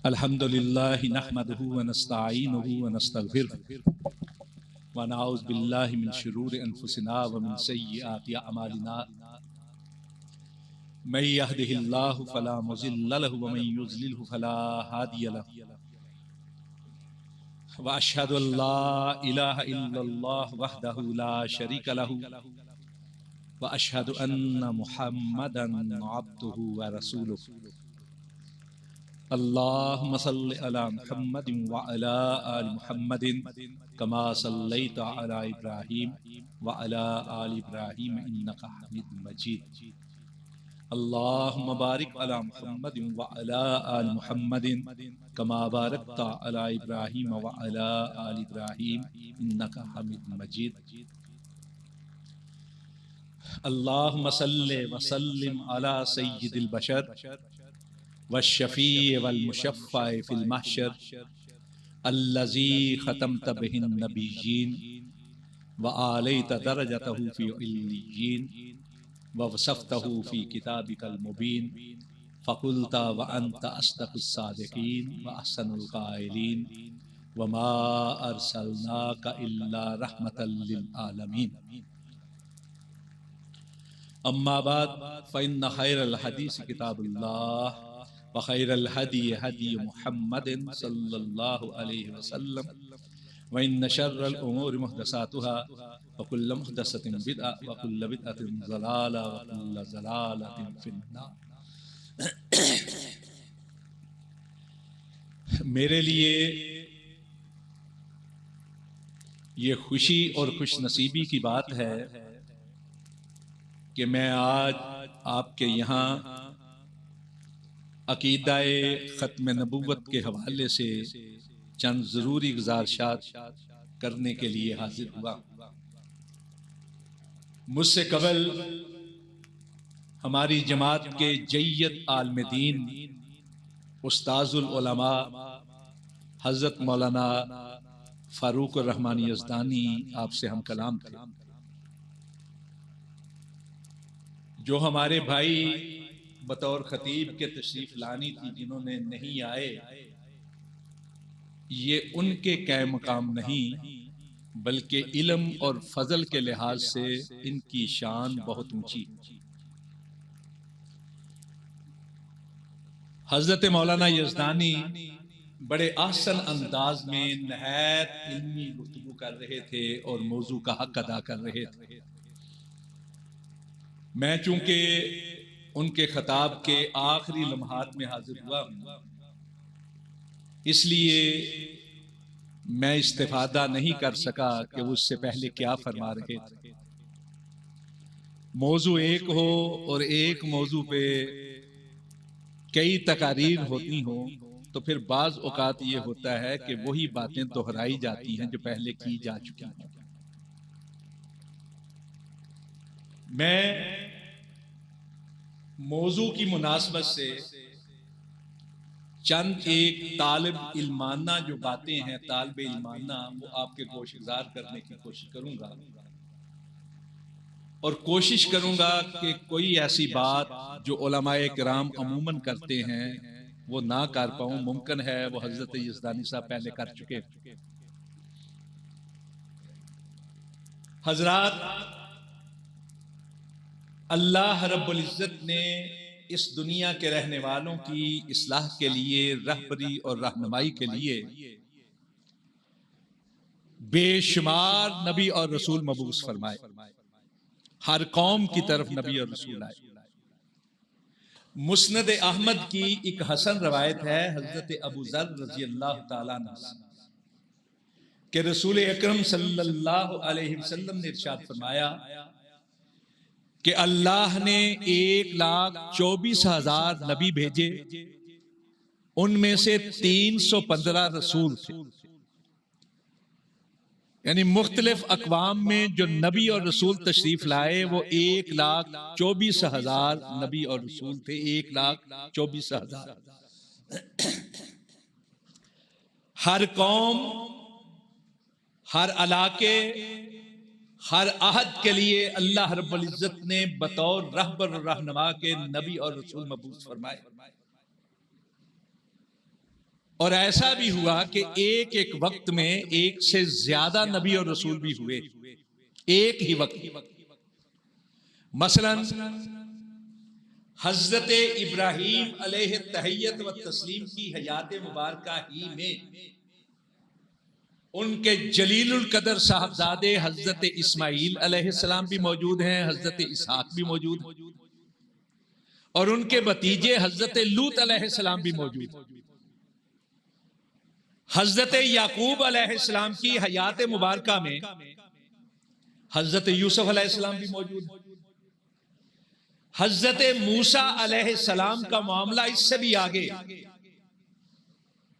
अल्हम्दुलिल्लाहि नहमदुहु व नस्तईनुहु व नस्तगफिरुहु व नऊज़ु बिल्लाहि मिन शुरूरि अनफुसिना व मिन सय्यिआति अमालिना मय यहदिहिल्लाहु फला मुज़िल्ल लहु व मय युज़्लिल्हु फला हादिय लहु व अशहदु अल्ला इलाहा इल्लल्लाह वहदहु ला शरीका लहु व अशहदु अन्ना मुहम्मदन अब्दुहु व रसूलुहु अल्लाहुम्मा सल्लि अला मुहम्मदिन व अला आलि मुहम्मदिन कमा सल्लैता अला इब्राहीम व अला आलि इब्राहीम इन्नका हमीदुम मजीद। अल्लाहुम्मा बारिक अला मुहम्मदिन व अला आलि मुहम्मदिन कमा बारकता अला इब्राहीम व अला आलि इब्राहीम इन्नका हमीदुम मजीद। अल्लाहुम्मा सल्लि व सल्लिम अला सय्यिदिल बशर वश्शफ़ी वल मुशफ़्फ़ा फ़िल महशर अल्लज़ी ख़तमत बिहिन नबिय्यीन व आलैत दरजतहु फ़ी इल्लिय्यीन व वसफ़तहु फ़ी किताबिकल मुबीन फ़क़ुल्ता व अन्त अस्दक़ुस सादिक़ीन व अहसनुल क़ाइलीन व मा अरसलनाका इल्ला रहमतल लिल आलमीन। अम्मा बाद फ़इन्न खैरल हदीस किताबुल्लाह व खैरल हदी हदी मुहम्मदिन सल्लल्लाहु अलैहि वसल्लम व इन्न शर्रल उमूरि मुहदसातुहा व कुल्लु मुहदसतिन बिदअह व कुल्लु बिदअतिन ज़लाला व कुल्लु ज़लालतिन फिन्नार। मेरे लिए ये खुशी और खुशनसीबी की बात है कि मैं आज आपके यहाँ अकीदाए ख़त्म नबूवत के हवाले से चंद ज़रूरी गुज़ारिशात करने के लिए हाजिर हुआ। मुझसे कबल हमारी जमात के जय्यद आलिम दीन उस्ताजुल उलमा हज़रत मौलाना फ़ारूक रहमानी यज़दानी आपसे हम कलाम थे। जो हमारे भाई बतौर खतीब के तशरीफ लानी थी, जिन्होंने नहीं आए, ये उनके कै मकाम नहीं बल्कि इल्म और फजल के लिहाज से इनकी शान बहुत ऊंची। हजरत मौलाना यज़दानी बड़े आसन अंदाज में नहायत इल्मी गुफ्तगू कर रहे थे और मौजू का हक अदा कर रहे थे। मैं चूंकि उनके खताब के आखिरी लम्हात में हाजिर हुआ हूं, इसलिए मैं इस्तिफादा नहीं कर सका कि वो उससे पहले क्या फरमा रहे थे। मौजू एक हो और एक मौजू पे कई तकारीर होती हो तो फिर बाज औकात ये होता है कि वही बातें दोहराई जाती हैं जो पहले की जा चुकी हैं। मैं मौजू की मुनासबत से चंद एक तालिब इल्माना जो बातें हैं, तालिब इल्माना, वो आपके गोशगुजार करने की कोशिश करूंगा और कोशिश करूंगा कि कोई ऐसी बात जो उलमाए किराम अमूमन करते हैं वो ना कर पाऊं। मुमकिन है वो हजरत यज़दानी साहब पहले कर चुके। हजरात, अल्लाह रब्बुल इज्जत ने इस दुनिया के रहने वालों की इस्लाह के लिए, रहबरी और रहनुमाई के लिए बेशुमार नबी और रसूल मबूस फरमाए। हर कौम की तरफ नबी और रसूल आए। मुस्नद अहमद की एक हसन रवायत है हजरत अबू ज़र रज़ी अल्लाह ताला अन्हु के रसूल अकरम सल्लल्लाहु अलैहि वसल्लम ने इरशाद फरमाया कि अल्लाह ने 1,24,000 नबी भेजे, उनमें से 315 रसूल थे। यानी मुख्तलिफ अकवाम में जो नबी और रसूल तशरीफ लाए वो 1,24,000 नबी और रसूल थे। 1,24,000। हर कौम, हर इलाके, हर अहद के लिए अल्लाह रब्बुल इज्जत ने बतौर रहबर रहनुमा के नबी और रसूल मबूस फरमाए। और ऐसा भी हुआ कि एक एक वक्त में एक से ज्यादा नबी और रसूल भी हुए एक ही वक्त। मसलन हजरत इब्राहीम अलैहि तहियत व तस्लीम की हयात मुबारका ही में उनके जलीलुल कदर साहबजादे हजरत इस्माइल अलैहिस्सलाम भी मौजूद हैं, हजरत इसहाक भी मौजूद हैं, और उनके भतीजे हजरत लूत अलैहिस्सलाम भी मौजूद हैं। हजरत याकूब अलैहिस्सलाम की हयात मुबारका में हजरत यूसुफ अलैहिस्सलाम भी मौजूद हैं। हजरत मूसा अलैहिस्सलाम का मामला इससे भी आगे,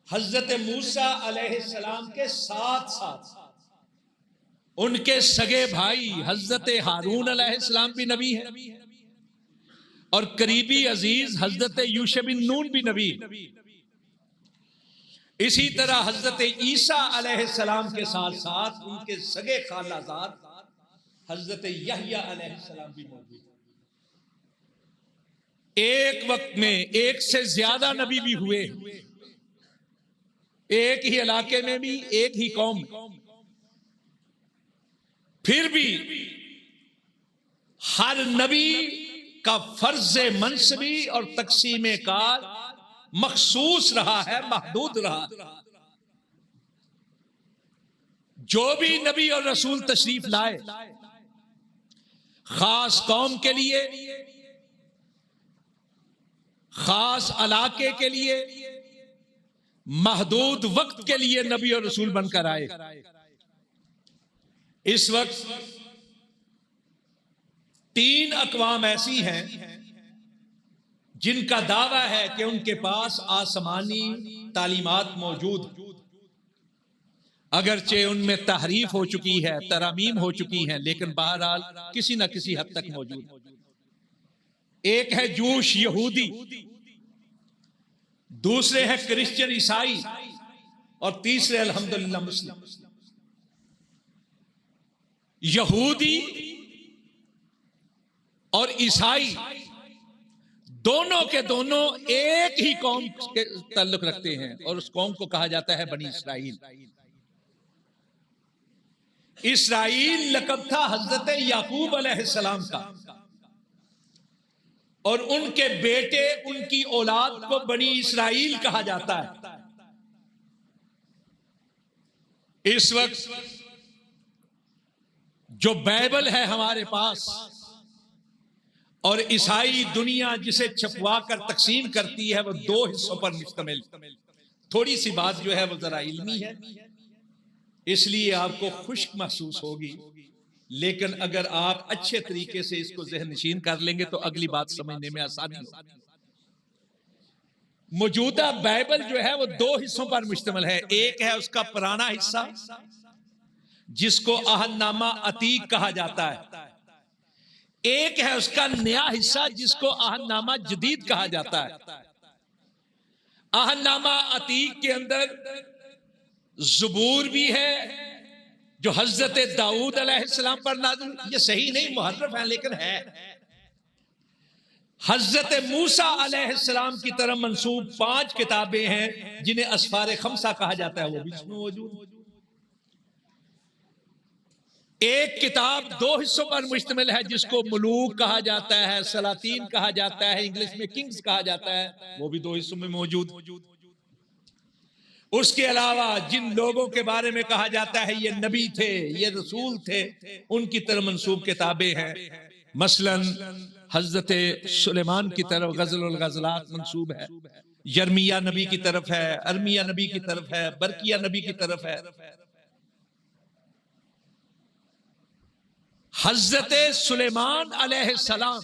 हजरत मूसा अलैहिस्सलाम के साथ साथ उनके सगे भाई हजरत हारून अलैहिस्सलाम भी नबी है, और करीबी अजीज हजरत यूशा बिन नून भी नबी। इसी तरह हजरत ईसा अलैहिस्सलाम के साथ साथ उनके सगे खालाजाद हजरत यहया अलैहिस्सलाम भी मौजूद। एक वक्त में एक से ज्यादा नबी भी हुए, एक ही इलाके में भी, एक ही कौम में। फिर भी हर नबी का फर्ज मनसबी और तकसीम कार मखसूस रहा है, महदूद रहा। जो भी नबी और रसूल तशरीफ लाए खास कौम के लिए, खास इलाके के लिए, महदूद वक्त के लिए नबी और रसूल बनकर आए। इस वक्त 3 अक़वाम ऐसी हैं जिनका दावा है कि उनके पास आसमानी तालीमात मौजूद, अगरचे उनमें तहरीफ हो चुकी है, तरामीम हो चुकी हैं, लेकिन बहरहाल किसी न किसी हद तक मौजूद। एक है जूश यहूदी, दूसरे है क्रिश्चियन ईसाई, और तीसरे अल्हम्दुलिल्लाह मुस्लिम। यहूदी और ईसाई दोनों के दोनों एक ही कौम के ताल्लुक रखते हैं, और उस कौम को कहा जाता है बनी इसराइल। इसराइल लक़ब था हजरत याकूब अलैहिस्सलाम का, और उनके बेटे, उनकी औलाद को बनी इसराइल कहा जाता है। इस वक्त जो बाइबल है हमारे पास, और ईसाई दुनिया जिसे छपवा कर तकसीम करती है, वो 2 हिस्सों पर मुश्तमिल। थोड़ी सी बात जो है वो जरा इल्मी है, इसलिए आपको खुश्क महसूस होगी, लेकिन अगर आप अच्छे तरीके से इसको ज़हन नशीन कर लेंगे तो अगली बात समझने में आसानी होगी। मौजूदा बाइबल जो है वो 2 हिस्सों पर मुश्तमिल है। एक है उसका पुराना हिस्सा जिसको अहदनामा अतीक कहा जाता है, एक है उसका नया हिस्सा जिसको अहदनामा जदीद कहा जाता है। अहदनामा अतीक के अंदर ज़बूर भी है जो हजरत दाऊद अलैहिस्सलाम पर नाज़िल, ये सही नहीं मुहर्रफ है लेकिन है। हजरत मूसा अलैहिस्सलाम की तरफ मंसूब 5 किताबें हैं जिन्हें असफार खमसा कहा जाता है, वो भी इसमें मौजूद। एक किताब 2 हिस्सों पर मुश्तमिल है जिसको मुलूक कहा जाता है, सलातीन कहा जाता है, इंग्लिश में किंग्स कहा जाता है, वो भी 2 हिस्सों में मौजूद। उसके अलावा जिन लोगों के बारे में कहा जाता है ये नबी थे, ये रसूल थे, उनकी तरफ मंसूब किताबें हैं। मसलन हजरत सुलेमान की तरफ गज़ल गज़लात मंसूब है, यर्मिया नबी की तरफ है, अरमिया नबी की तरफ है, बरकिया नबी की तरफ है। हजरत सुलेमान अलैहिस्सलाम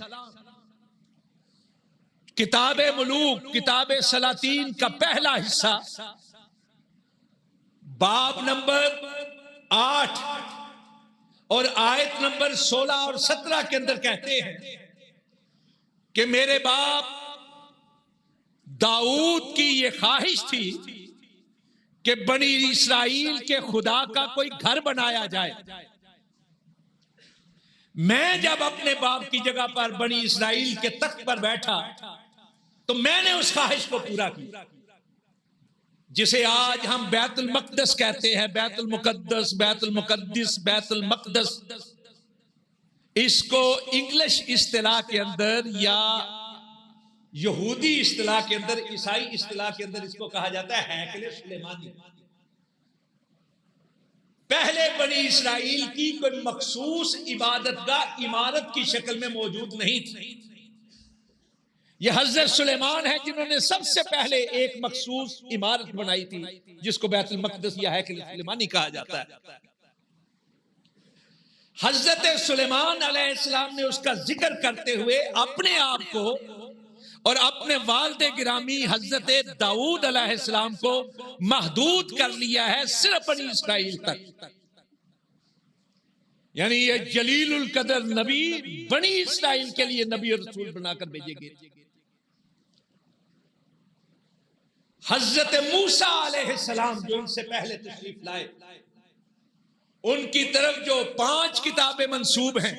किताब मुलूक, किताब सलातीन का पहला हिस्सा बाब नंबर 8 और आयत नंबर 16 और 17 के अंदर कहते हैं कि मेरे बाप दाऊद की यह ख्वाहिश थी कि बनी इसराइल के खुदा का कोई घर बनाया जाए। मैं जब अपने बाप की जगह पर बनी इसराइल के तख्त पर बैठा तो मैंने उस ख्वाहिश को पूरा किया। जिसे आज हम बैतुल मक़दस कहते हैं, बैतुल मुक़द्दस, बैतुल मुक़द्दिस, बैतुल मक़दस, इसको इंग्लिश इस्तिलाह के अंदर या यहूदी इस्तिलाह के अंदर, ईसाई इस्तिलाह के अंदर इसको कहा जाता है हैकल सुलेमानी। पहले बनी इस्राइल की कोई मखसूस इबादतगाह इमारत की शक्ल में मौजूद नहीं थी। यह हजरत सुलेमान है जिन्होंने सबसे पहले एक मखसूस इमारत बनाई थी, जिसको बैतुल मक़दस या हैकल सुलेमानी कहा जाता है। हजरत सुलेमान अलैहिस्सलाम ने उसका जिक्र करते हुए अपने आप को और अपने वालिद गिरामी हजरत दाऊद अलैहिस्सलाम को महदूद कर लिया है सिर्फ बनी इस्राइल तक। यानी ये जलीलुल कदर नबी बनी इस्राइल के लिए नबी और रसूल बनाकर भेजे गए। हजरत मूसा अलैहिस्सलाम जो इनसे पहले तशरीफ लाए, उनकी तरफ जो 5 किताबें मंसूब हैं,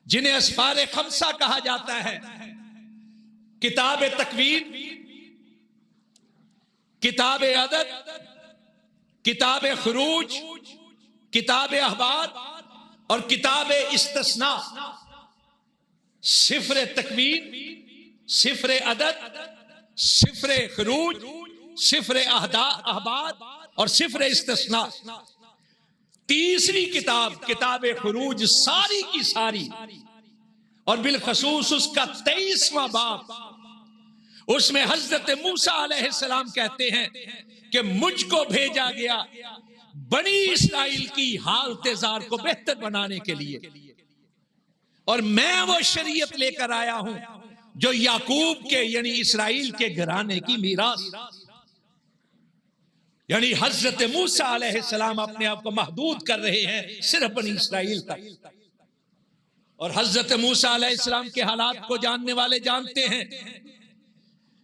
जिन्हें अस्फार खमसा कहा जाता है, किताब तकवीन, किताब अदद, किताब खुरूज, किताब अहबार और किताब इस्तिस्ना। सिफर तकवीन, सिफर अदद, सिफर खुरूज, सिफर अहबार और सिफर इस्तिस्ना। तीसरी किताब किताब खुरूज सारी की सारी और बिलखसूस उसका 23वां बाब, उसमें हजरत मूसा अलैहिस्सलाम कहते हैं कि मुझको भेजा गया बनी इस्राइल की हालत जार को बेहतर बनाने के लिए, और मैं वो शरीयत लेकर आया हूं जो याकूब के यानी इस्राइल के घराने की मीरास। यानी हजरत मूसा अलैहिस्सलाम अपने आप को महदूद कर रहे हैं सिर्फ बनी इस्राइल तक। और हजरत मूसा अलैहिस्सलाम के हालात को जानने वाले जानते हैं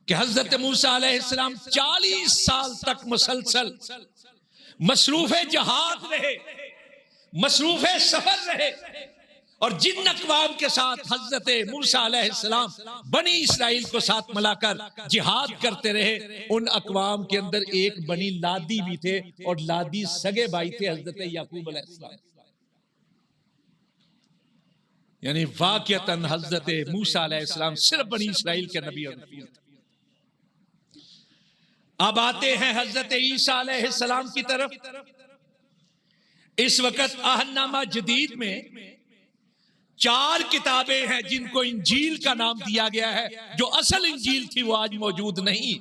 कि हजरत मूसा अलैहिस्सलाम 40 साल तक मुसलसल मसरूफे जहाद रहे, मसरूफे सफर रहे, और जिन अक़वाम के साथ हजरत मूसा अलैहिस्सलाम बनी इस्राइल को साथ मिलाकर जिहाद करते रहे, उन अक़वाम के अंदर एक बनी लादी भी थे, और लादी सगे भाई थे हजरत याकूब अलैहिस्सलाम। यानी वाक़ियतन हजरत मूसा अलैहिस्सलाम सिर्फ बनी इस्राइल के नबी और रसूल थे। अब आते हैं हजरत ईसा अलैहिस्सलाम की तरफ। इस वक्त अहदनामा जदीद में 4 किताबें हैं जिनको इंजील का नाम दिया गया है। जो असल इंजील थी वो आज मौजूद नहीं।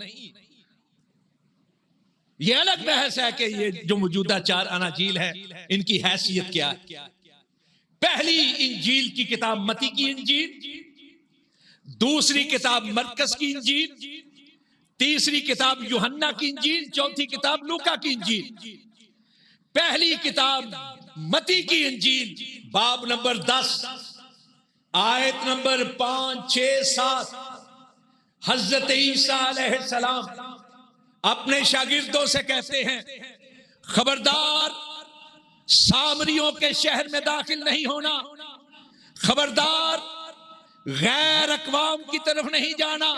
यह अलग बहस है कि ये जो मौजूदा 4 अनाजील है इनकी हैसियत क्या है। पहली इंजील की किताब मती की इंजील, दूसरी किताब मरकस की इंजील, तीसरी किताब यूहन्ना की इंजील, चौथी किताब लूका की इंजील। पहली किताब मती की इंजील बाब नंबर 10 आयत नंबर 5, 6, 7, हजरत ईसा अलैहिस्सलाम अपने शागिर्दों से कहते हैं, खबरदार सामरियों के शहर में दाखिल नहीं होना, खबरदार गैर अक़वाम की तरफ नहीं जाना,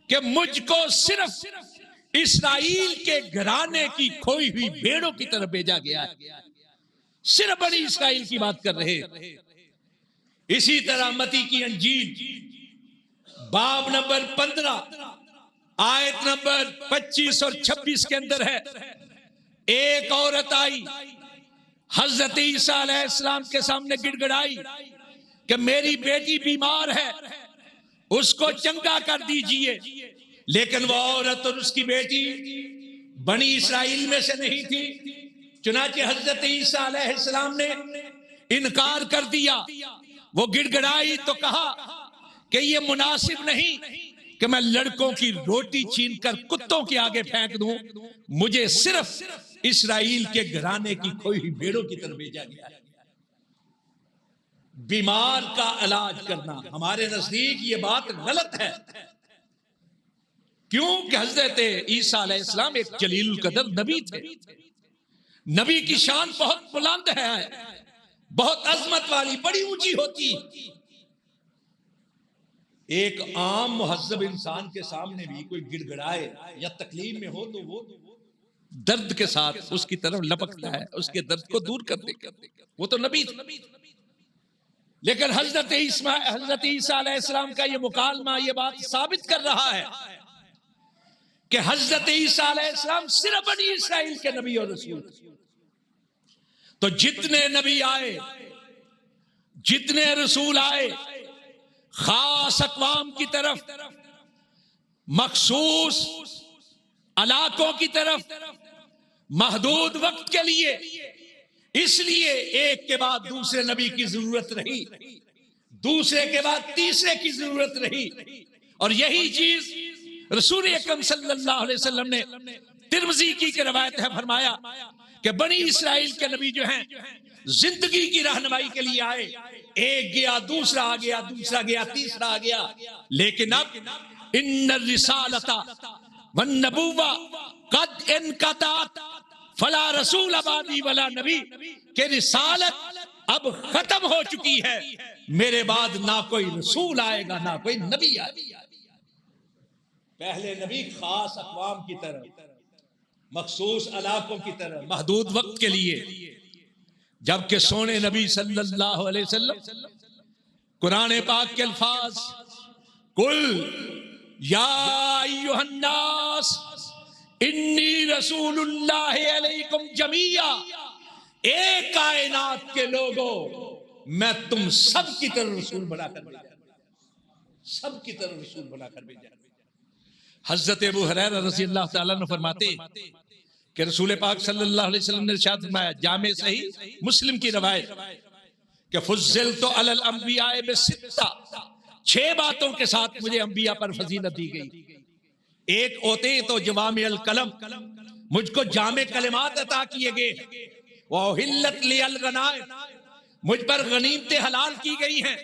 कि मुझको सिर्फ इस्राइल के घराने की खोई हुई भेड़ों की तरफ भेजा गया है। सिर्फ बनी इस्राइल की बात कर रहे। इसी तरह मती की अंजील बाब नंबर 15 आयत नंबर 25 और 26 के अंदर है, एक औरत आई हजरत ईसा अलैहिस्सलाम के सामने गिड़गिड़ाई कि मेरी बेटी बीमार है, उसको चंगा कर दीजिए। लेकिन वो औरत और उसकी बेटी बनी इस्राइल में से नहीं थी। चुनाचे हजरत ईसा अलैहिस्सलाम ने इनकार कर दिया। वो गिड़गिड़ाई तो कहा कि ये मुनासिब नहीं कि मैं लड़कों की रोटी छीनकर कुत्तों के आगे फेंक दूं, मुझे सिर्फ इस्राइल के घराने की खोई हुई भेड़ों की तरफ भेजा गया है। बीमार का इलाज करना हमारे नजदीक ये बात गलत है। क्यों कि हजरत ईसा अलैहिस्सलाम एक जलीलुल कदर नबी थे। नबी की शान बहुत बुलंद है, बहुत अजमत वाली, बड़ी ऊंची होती। एक आम मुहज्जब इंसान के सामने भी कोई गिड़गिड़ाए या तकलीफ में हो तो वो दर्द के साथ उसकी तरफ लपकता है, उसके दर्द को दूर करने का। वो तो नबी था। लेकिन हजरत ईसा अलैहिस्सलाम का ये मुकालमा ये बात साबित कर रहा है कि हजरत ईसा अलैहिस्सलाम सिर्फ बनी इसराइल के नबी और रसूल। तो जितने नबी आए, जितने रसूल आए, खास अक़वाम की तरफ, मखसूस इलाकों की तरफ, महदूद वक्त के लिए, इसलिए एक के बाद दूसरे नबी की जरूरत रही, दूसरे के बाद तीसरे की जरूरत रही। और यही चीज रसूल अकरम सल्लल्लाहु अलैहि वसल्लम ने तिरमिज़ी की रिवायत है फरमाया कि बनी इसराइल के नबी जो हैं जिंदगी की रहनुमाई के लिए आए, एक गया, दूसरा आ गया, दूसरा गया, तीसरा आ गया। लेकिन अब इन्न रिसालता वन नबुव्वा कद इनक़तात फला रसूल अबादी वला नबी, के रिसालत अब खत्म हो चुकी है, मेरे बाद ना कोई रसूल आएगा ना कोई नबी आएगा। पहले नबी खास अक़वाम की तरह, मखसूस इलाकों की तरह, महदूद वक्त के लिए, जबकि सोने नबी सल्लल्लाहु अलैहि वसल्लम कुरान पाक के अल्फाज कुल या अय्युहन्नास इन्नी रसूलुल्लाहि अलैकुम जमीया, एक कायनात के लोगों मैं तुम सब की तरह रसूल बनाकर भेजा, सब की तरह रसूल बनाकर भेजा। हजरत अबू हुरैरा रज़ी अल्लाह ताला अन्हु फरमाते कि रसूल पाक सल्लल्लाहु अलैहि वसल्लम ने इरशाद फरमाया, जामे सही मुस्लिम की रवायत कि फुज़्ज़िलतु अलल अंबिया बिसित्ता, 6 बातों के साथ मुझे अंबिया पर फजीलत दी गई। एक होते तो जवामे अल कलम, मुझको जामे कलिमात अता किए गए। वहिल्लत लियल गनाइम, मुझ पर गनीमतें हलाल की गई हैं।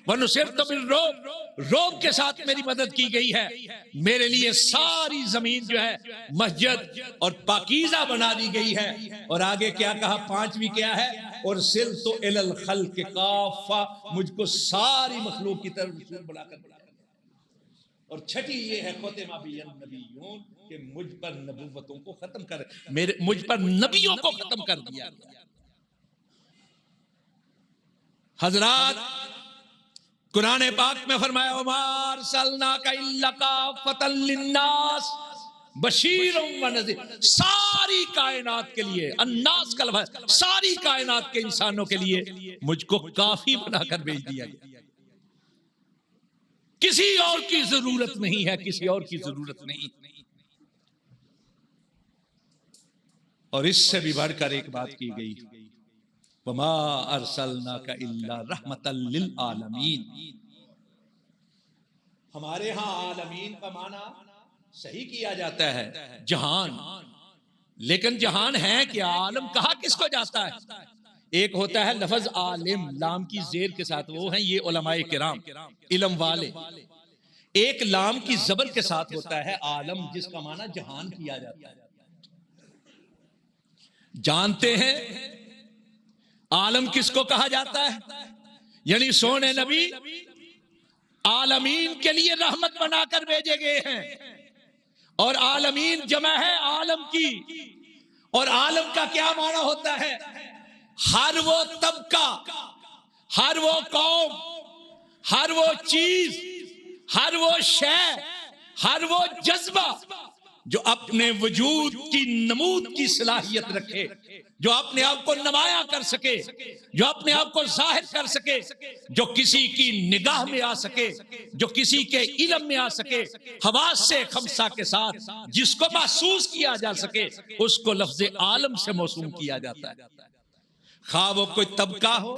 वनुसिरतु बिर्रुब, रोब के साथ मेरी मदद की गई है। मेरे लिए सारी जमीन जो है मस्जिद और पाकीज़ा बना दी गई है। और आगे क्या कहा, 5वीं क्या है, और सिरतु इलल खल्क़ काफ़ा, मुझको सारी मखलूक की तरफ रसूल बनाकर बुलाया। और छठी ये है ख़ुतिमा बिन नबिय्यून, कि मुझ पर नबुव्वतों को खत्म कर, मुझ पर नबियों को खत्म कर दिया। हजरात कुरान पाक में फरमाया वमा अरसलनाका इल्ला काफ़तल लिन्नास बशीरुम व नज़ीर, सारी कायनात के लिए, अन्नास का लफ्ज़, सारी कायनात के इंसानों के लिए मुझको काफी बनाकर भेज दिया गया। किसी और की जरूरत नहीं है, किसी और की जरूरत नहीं। और इससे भी बढ़कर एक बात की गई, वमा अरसलनाका इल्ला रहमतल लिल आलमीन। हमारे यहां आलमीन का माना सही किया जाता है जहान, लेकिन जहान है क्या, आलम कहा किसको जाता है? एक होता है लफ्ज आलिम, लाम की जेर के साथ, वो है ये उलमाए किराम, इल्म वाले। एक लाम की जबर के साथ होता है आलम, जिसका माना जहान किया जाता है। जानते हैं आलम किसको कहा जाता है? यानी सोने नबी आलमीन के लिए रहमत बनाकर भेजे गए हैं। और आलमीन जमा है आलम की। और आलम का क्या माना होता है? हर वो तबका, हर वो कौम, हर वो चीज, हर वो शय, हर वो जज्बा जो अपने वजूद की नमूद की सलाहियत रखे, जो अपने आप को नुमाया कर सके, जो अपने आप को जाहिर कर सके, जो किसी की निगाह में आ सके, जो किसी के इल्म में आ सके, हवास से खमसा के साथ जिसको महसूस किया जा सके, उसको लफ्ज़ आलम से मौसूम किया जाता है। खा वो कोई तबका हो,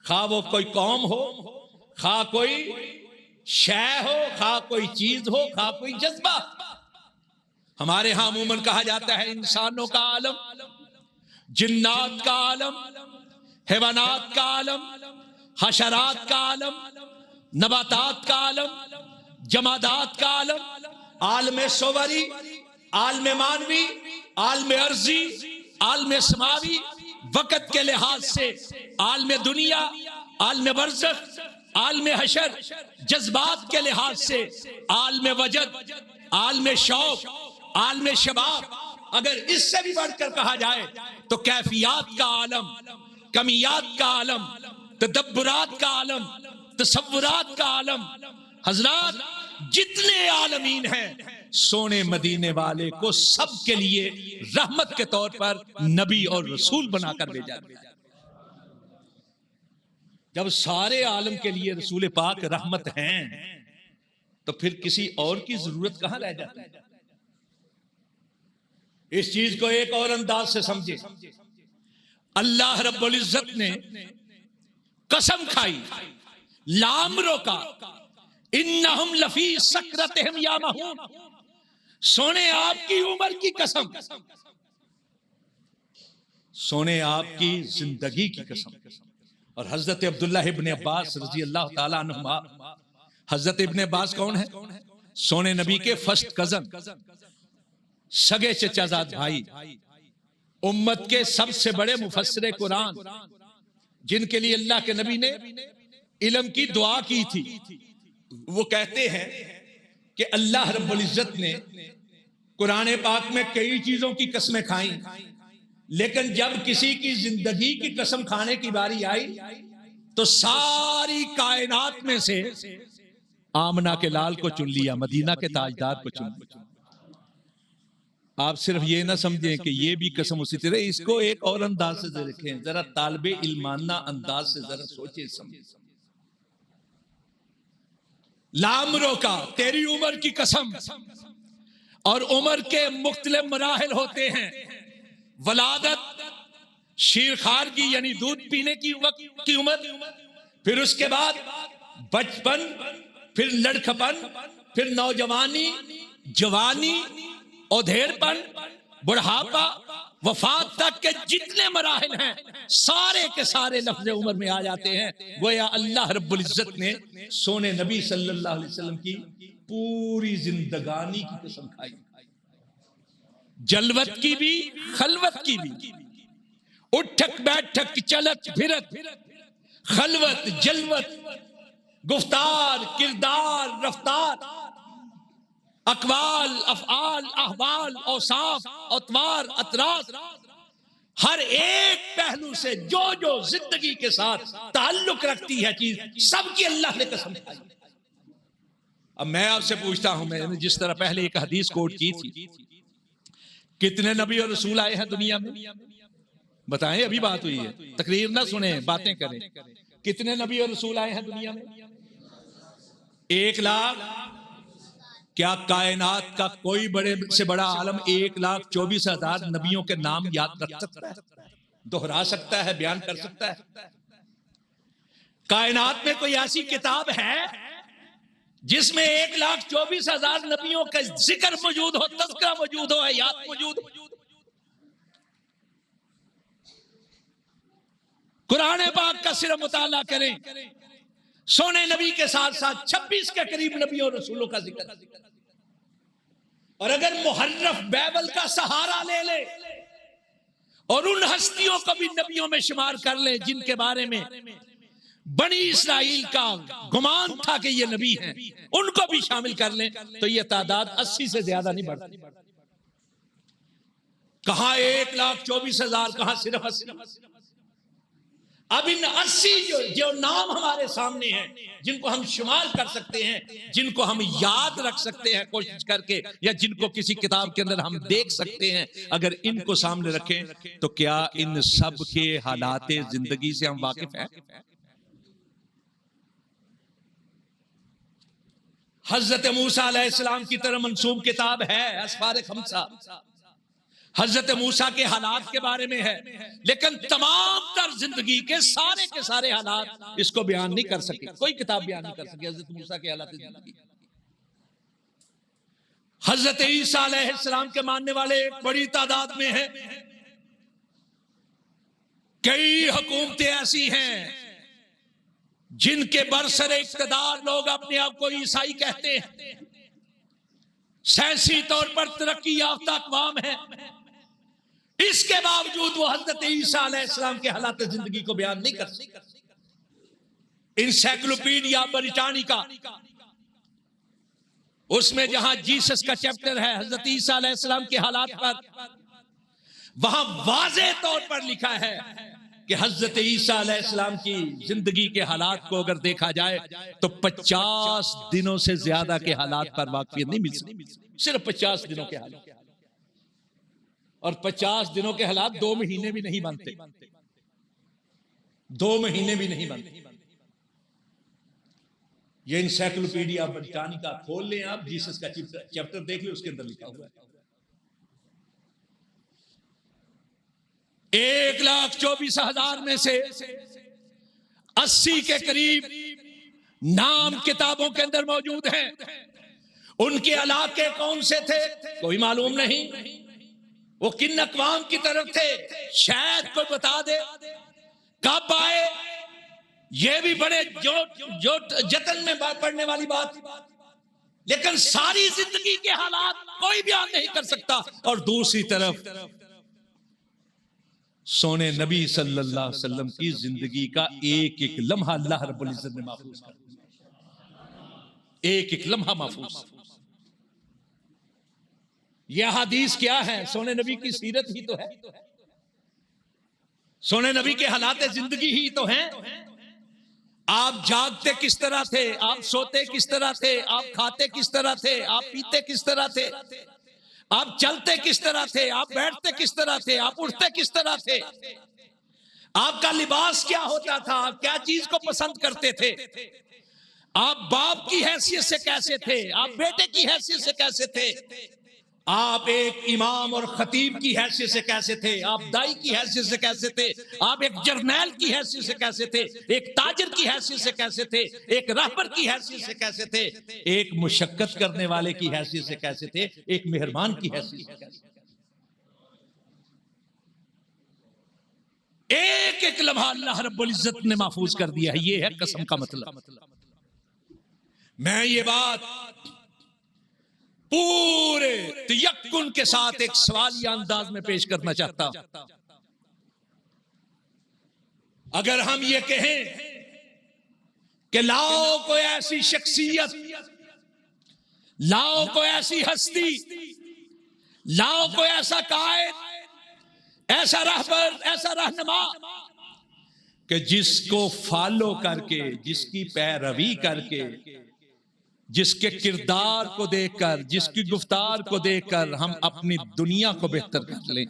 खा वो कोई कौम हो, खा कोई शय हो, खा कोई चीज हो, खा कोई जज्बा। हमारे यहां अमूमन कहा जाता है इंसानों का आलम, जिन्नात का आलम, हैवानात का आलम, हशरात का आलम, नबातात का आलम, जमादात का आलम, आलम सोवरी, आलम मानवी, आलम अर्जी, आलम समावी, वक़्त के लिहाज से आलम दुनिया, आलम बरज़ख, आलमे हशर, जज्बात के लिहाज से, आलमे वजद, आलमे शौक, आलमे शबाब, अगर इससे भी बढ़कर कहा जाए तो कैफियात का आलम, कमियात का आलम, तदब्बुरात का आलम, तसव्वुरात का आलम। हजरात, जितने आलमीन हैं सोने मदीने वाले को सबके लिए रहमत के तौर पर नबी और रसूल बनाकर भेजा। जब सारे आलम के लिए रसूल पाक रहमत हैं तो फिर किसी और की जरूरत कहां रह जाती है। इस चीज को एक और अंदाज से समझे। अल्लाह रब्बुल इज्जत ने कसम खाई, लाम रोका, इन्नहुम लफी सकरतिहिम यामहून, सोने आपकी उम्र की कसम, सोने आपकी जिंदगी की कसम। और हजरत अब्दुल्लाह इब्ने अब्बास रजी अल्लाह ताला अन्हुमा, हजरत इब्ने अब्बास कौन है? सोने नबी के फर्स्ट कजन, सगे चचाजाद भाई, उम्मत के सबसे बड़े मुफस्सिर कुरान, जिनके लिए अल्लाह के नबी ने इल्म की दुआ की थी। वो कहते हैं कि अल्लाह रब्बुल इज्जत ने कुरान पाक में कई चीजों की कसमें खाई, लेकिन जब किसी की जिंदगी की कसम खाने की बारी आई तो सारी कायनात में से आमना के लाल को चुन लिया, मदीना के ताजदार को चुन लिया। आप सिर्फ ये ना समझें कि ये भी कसम उसी तरह, इसको एक और अंदाज से देखें, जरा तालिबे इल्माना अंदाज से जरा सोचे समझे। लामरों का तेरी उम्र की कसम, और उम्र के मुख्तलिफ मराहिल होते हैं। वलादत, शीरखार की यानी दूध पीने की वक्त की उम्र, फिर उसके बाद बचपन, फिर लड़कपन, फिर नौजवानी, जवानी, औधेड़पन, बुढ़ापा, वफात तक के जितने मराहिल हैं सारे के सारे लफ्ज उम्र में आ जाते हैं। गोया अल्लाह रब्बुल इज्जत ने सोने नबी सल्लल्लाहु अलैहि वसल्लम की पूरी जिंदगानी की कसम खाई, जलवत की भी, खलवत की भी, उठक बैठक, चलत फिरत, खलवत, जलवत, गुफ्तार, किरदार, रफ्तार, अकवाल, अफआल, अहवाल, औसाफ, अतवार, अतरास, हर एक पहलू से जो जो जिंदगी के साथ ताल्लुक रखती है चीज, सबकी अल्लाह ने कसम खाई। अब मैं आपसे पूछता हूं, मैंने जिस तरह पहले एक हदीस कोट की थी, कितने नबी और रसूल आए हैं दुनिया में? बताएं, अभी बात हुई है, तकरीर ना सुने, बातें करें। कितने नबी और रसूल आए हैं दुनिया में? 1 लाख। क्या कायनात का कोई बड़े से बड़ा आलम 1,24,000 नबियों के नाम याद रख सकता है, दोहरा सकता है, बयान कर सकता है? कायनात में कोई ऐसी किताब है जिसमें 1,24,000 नबियों का जिक्र मौजूद हो, तज़किरा मौजूद हो, याद मौजूद हो? कुरान पाक का सिर्फ मुताला करें, सोने नबी के साथ साथ 26 के करीब नबियों और रसूलों का जिक्र। और अगर मुहर्रफ बाइबल का सहारा ले ले और उन हस्तियों को भी नबियों में शुमार कर ले जिनके बारे में बनी इस्राइल का गुमान था कि ये नबी हैं, उनको भी शामिल कर लें तो ये तादाद 80 से ज्यादा नहीं बढ़ती। कहां 1,24,000, कहां सिर्फ 80। अब इन 80 जो नाम हमारे सामने हैं, जिनको हम शुमार कर सकते हैं, जिनको हम याद रख सकते हैं कोशिश करके, या जिनको किसी किताब के अंदर हम देख सकते हैं, अगर इनको सामने रखें तो क्या इन सब के हालात जिंदगी से हम वाकिफ हैं? हजरत मूसा अलैहिस्सलाम की तरह मंसूब किताब है अस्फार खमसा, हजरत मूसा के हालात के बारे में है, लेकिन तमाम तर जिंदगी के सारे हालात इसको बयान नहीं कर सके, कोई किताब बयान नहीं कर सकी हजरत मूसा के हालात जिंदगी। हजरत ईसा अलैहिस्सलाम के मानने वाले एक बड़ी तादाद में है। कई हुकूमतें ऐसी हैं जिनके बरसरे इक्तदार लोग अपने आप को ईसाई कहते हैं, सियासी तौर पर तरक्की याफ्ता अक़वाम है, इसके बावजूद वो हजरत ईसा अलैहिस्सलाम के हालात जिंदगी को बयान नहीं कर सकते। इंसाइक्लोपीडिया ब्रिटानिका, उसमें जहां जीसस का चैप्टर है हजरत ईसा अलैहिस्सलाम के हालात पर, वहां वाज़ेह तौर पर लिखा है कि हजरत ईसा अलैहिस्सलाम की जिंदगी के हालात को अगर देखा जाए तो 50 दिनों से ज्यादा के हालात पर वाकफियत नहीं मिल सकती, सिर्फ 50 दिनों के हालात। और 50 दिनों के हालात 2 महीने भी नहीं बनते, 2 महीने भी नहीं बनते। ये इंसाइक्लोपीडिया ब्रिटानिका खोल लें आप, जीसस का चैप्टर देख ले, उसके अंदर लिखा हुआ है 1,24,000 में से 80 के करीब नाम किताबों के अंदर मौजूद हैं। उनके इलाके कौन से थे कोई मालूम नहीं, वो किन अक़वाम की तरफ थे शायद कोई बता दे, कब आए ये भी बड़े जो जतन में पढ़ने वाली बात, लेकिन सारी जिंदगी के हालात कोई बयान नहीं कर सकता। और दूसरी तरफ सोने नबी सल्लल्लाहु अलैहि वसल्लम की जिंदगी का एक एक लम्हा अल्लाह रब्बुल इज्जत ने महफूज कर दिया, एक एक लम्हा महफूज। यह हदीस क्या है? सोने नबी की सीरत ही तो है, सोने नबी के हालात जिंदगी ही तो हैं। आप जागते किस तरह थे, आप सोते किस तरह थे, आप खाते किस तरह थे, आप पीते किस तरह थे, आप चलते किस तरह थे, आप बैठते किस तरह थे, आप उठते किस तरह थे, आपका लिबास क्या होता था, आप क्या चीज को पसंद करते थे, आप बाप की हैसियत से कैसे थे, आप बेटे की हैसियत से कैसे थे, आप एक इमाम और खतीब की हैसियत से कैसे थे, आप दाई की हैसियत से कैसे थे, आप एक जर्नैल की हैसियत से कैसे थे, एक ताजिर की हैसियत से कैसे थे, एक रहबर की हैसियत से कैसे थे, एक मुशक्कत करने वाले की हैसियत से कैसे थे, एक मेहरबान की हैसियत से कैसे थे। एक एक लम्हा अल्लाह रब्बुल इज्जत ने महफूज कर दिया है। ये है कसम का मतलब। मैं ये बात पूरे तयक्कुन के साथ एक सवालिया अंदाज में पेश करना चाहता हूं। अगर हम ये कहें कि लाओ कोई ऐसी शख्सियत, लाओ कोई ऐसी हस्ती, लाओ कोई ऐसा कायद, ऐसा रहबर, ऐसा रहनुमा कि जिसको फॉलो करके, जिसकी पैरवी करके, जिसके किरदार को देखकर, जिसकी गुफ्तार को देखकर हम अपनी दुनिया को बेहतर कर लें।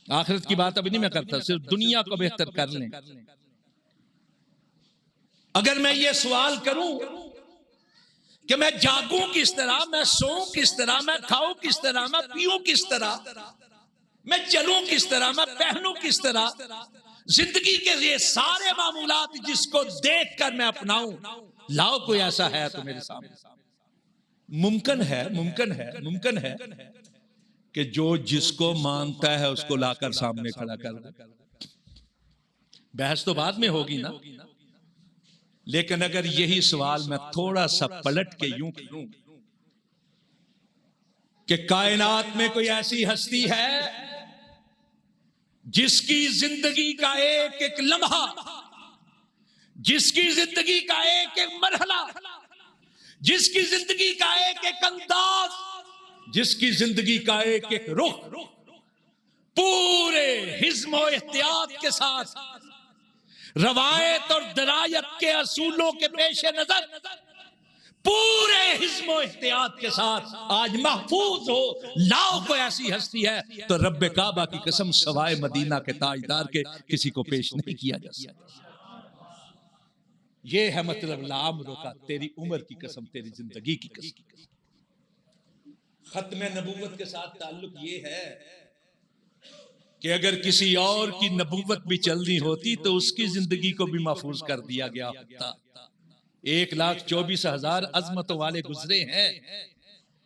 आखिरत की बात अभी नहीं मैं करता, सिर्फ दुनिया को बेहतर कर लें। अगर मैं ये सवाल करूं कि मैं जागूं किस तरह, मैं सोऊं किस तरह, मैं खाऊं किस तरह, मैं पीऊं किस तरह, मैं चलूं किस तरह, मैं पहनूं किस तरह, जिंदगी के ये सारे मामूलात जिसको देखकर मैं अपनाऊं, लाओ कोई ऐसा है तो मेरे सामने। मुमकिन है, मुमकिन है, मुमकिन है कि जो जिसको मानता है उसको लाकर सामने खड़ा कर दे। बहस तो बाद में होगी ना, लेकिन अगर यही सवाल मैं थोड़ा सा पलट के यूं करूं कि कायनात में कोई ऐसी हस्ती है जिसकी जिंदगी का एक एक लम्हा, जिसकी जिंदगी का एक एक मरहला, जिसकी जिंदगी का एक एक अंदाज, जिसकी जिंदगी का एक एक रुख पूरे हिज़्म और एहतियात के साथ, रवायत और दरायत के असूलों के पेश नजर पूरे हिज़्म और एहतियात के साथ आज महफूज हो, लाओ कोई ऐसी हस्ती है तो रब्बे काबा की कसम सवाए मदीना के ताजदार के किसी को पेश नहीं किया जा सकता। ये है मतलब लामरों का, तेरी उम्र की कसम, तेरी जिंदगी की कसम। खत्म नबूवत के साथ ताल्लुक ये है कि अगर किसी और की नबूवत भी चलनी होती तो उसकी जिंदगी को भी महफूज कर दिया गया होता। 1,24,000 अजमतों वाले गुजरे हैं,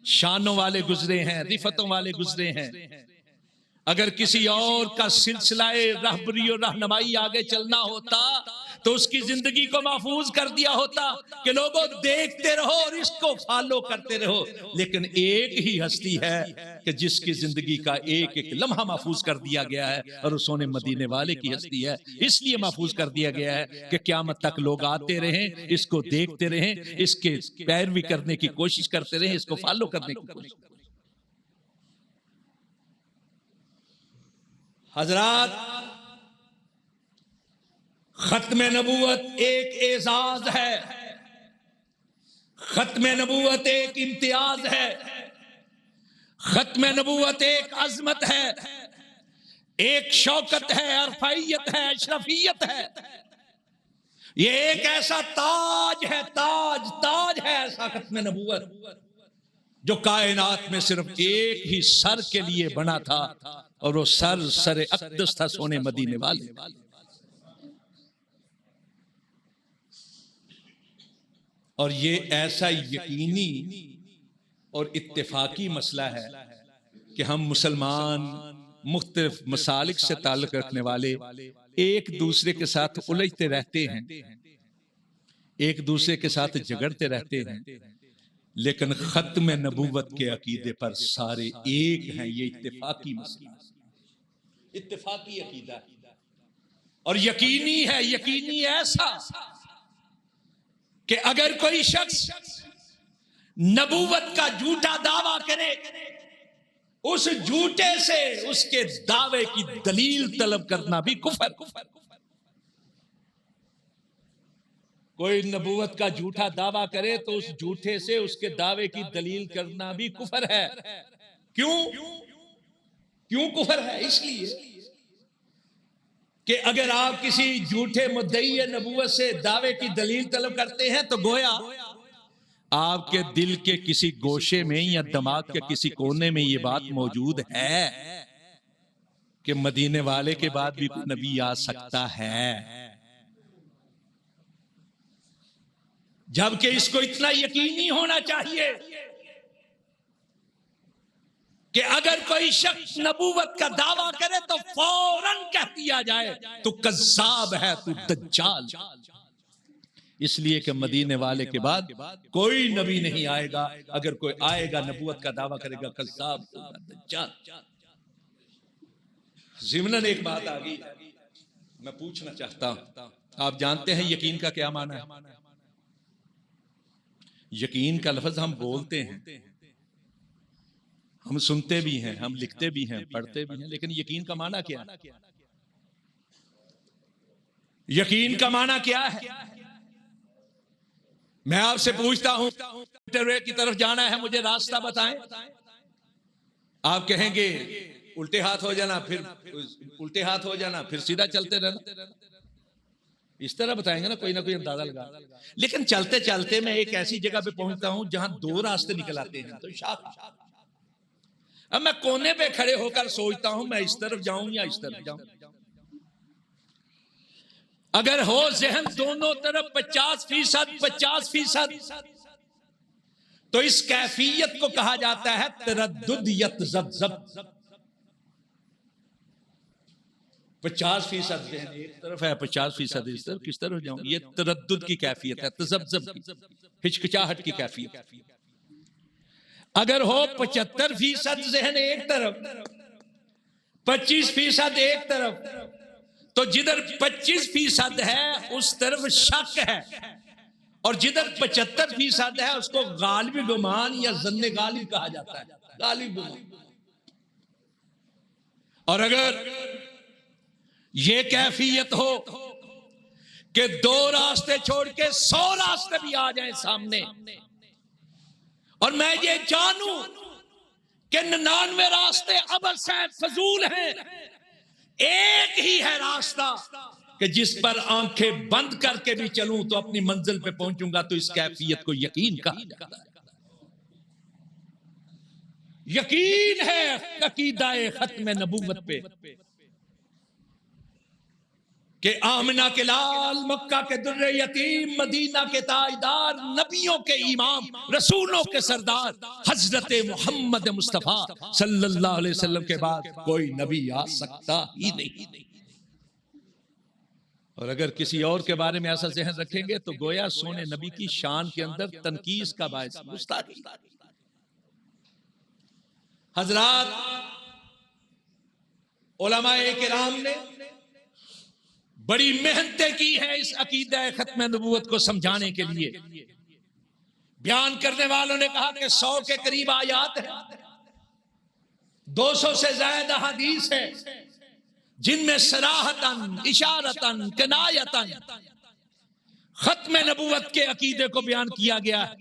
शानों वाले गुजरे हैं, रिफतों वाले गुजरे हैं। अगर किसी और का सिलसिला रहबरी और रहनुमाई आगे चलना होता तो उसकी जिंदगी को महफूज कर दिया होता कि लोगों देखते रहो और इसको फॉलो करते रहो। लेकिन एक ही हस्ती है कि जिसकी जिंदगी का एक एक लम्हा महफूज कर दिया गया है, और उस सोने मदीने वाले की हस्ती है। इसलिए महफूज कर दिया गया है कि क़यामत तक लोग आते रहें, इसको देखते रहें, इसके पैरवी करने की कोशिश करते रहें, इसको फॉलो करने की कोशिश। हजरात, खत्म नबूवत एक एजाज है, खत्म नबूवत एक इम्तियाज है, खत्म नबूवत एक अजमत है, एक शौकत है, अरफाइयत है, अशरफियत है। ये एक ऐसा ताज है, ताज ताज है ऐसा खत्म नबूवत, जो कायनात में सिर्फ एक ही सर के लिए बना था, और वो सर सर अक़दस था, सोने मदीने वाले। और ये ऐसा यकीनी और इत्तेफाकी मसला है कि हम मुसलमान मुख्तलिफ मसालिक से ताल्लुक़ रखने वाले एक दूसरे के साथ उलझते रहते हैं, एक दूसरे के साथ झगड़ते रहते हैं, लेकिन खत्म नबूवत के अकीदे पर सारे एक हैं। ये इत्तेफाकी मसला, इत्तेफाकी अकीदा, और यकीनी है, यकीनी ऐसा कि अगर कोई शख्स नबूवत का झूठा दावा करे, उस झूठे से उसके दावे की दलील तलब करना भी कुफर। कोई नबूवत का झूठा दावा करे तो उस झूठे से उसके दावे की दलील करना भी कुफर है। क्यों क्यों कुफर है? इसलिए कि अगर आप किसी झूठे मुद्दई नबूवत से दावे की दलील तलब करते हैं तो गोया आपके दिल के किसी गोशे में या दिमाग के किसी कोने में ये बात मौजूद है कि मदीने वाले के बाद भी कोई नबी आ सकता है, जबकि इसको इतना यकीनी होना चाहिए कि अगर कोई शख्स नबूवत का दावा करे तो फौरन कह दिया जाए तू कज़्ज़ाब है, तू दज्जाल। इसलिए कि मदीने वाले के बाद कोई नबी नहीं आएगा, अगर कोई आएगा नबूवत का दावा करेगा कज़्ज़ाब होगा, दज्जाल। ज़िमनन एक बात आ गई, मैं पूछना चाहता हूं, आप जानते हैं यकीन का क्या माना है? यकीन का लफ्ज हम बोलते हैं, हम सुनते भी हैं, हम लिखते भी हैं, पढ़ते भी हैं, लेकिन यकीन का माना क्या है? यकीन का माना क्या है? मैं आपसे पूछता हूं, इंटरवे की तरफ जाना है, मुझे रास्ता बताएं। आप कहेंगे उल्टे हाथ हो जाना, फिर उल्टे हाथ हो जाना, फिर सीधा चलते रहना, इस तरह बताएंगे ना, कोई अंदाजा लगा। लेकिन चलते चलते मैं एक ऐसी जगह पे पहुंचता हूं जहां दो रास्ते निकल आते हैं, तो शाखा। अब मैं कोने पे खड़े होकर सोचता हूं मैं इस तरफ जाऊं या इस तरफ जाऊं। अगर हो ज़हन दोनों तरफ 50%, तो इस कैफियत को कहा जाता है तरद्दुद यतज़ब्ज़ब। 50% ज़हन एक तरफ है, 50% इस तरफ, किस तरफ जाऊं? ये तरद्दुद की कैफियत है, तज़ब्ज़ब की, हिचकिचाहट की कैफियत। अगर हो 75% ज़हन एक तरफ, 25% एक तरफ, तो जिधर 25% है उस तरफ शक है, और जिधर 75% है उसको गालिब गुमान या ज़न्ने गालिब कहा जाता है, गालिब गुमान। और अगर ये कैफियत हो कि दो रास्ते छोड़ के 100 रास्ते भी आ जाएं सामने, और मैं ये जानूं कि 99 रास्ते अबस हैं, फजूल हैं, एक ही है रास्ता कि जिस पर आंखें बंद करके भी चलूं तो अपनी मंजिल पे पहुंचूंगा, तो इस कैफियत को यकीन कहा जाता है। यकीन है अकीदाए खत्म नबूवत पे कि आमिना के लाल, मक्का के दुर्रे यतीम, मदीना के ताजदार, नबियों के इमाम, रसूलों के सरदार हजरत मोहम्मद मुस्तफा सल्लल्लाहु अलैहि वसल्लम के बाद कोई नबी आ सकता ही नहीं। और अगर किसी और के बारे में ऐसा जहन रखेंगे तो गोया सोने नबी की शान के अंदर तनकीस का बायस, गुस्ताखी। हजरात, उलमाए किराम ने बड़ी मेहनतें की है इस अकीदा खत्म नबूवत को समझाने के लिए। बयान करने वालों ने कहा कि 100 के करीब आयात है, 200 से ज्यादा हदीस है, जिनमें सराहतन, इशारतन, किनायतन खत्म नबूवत के अकीदे को बयान किया गया है।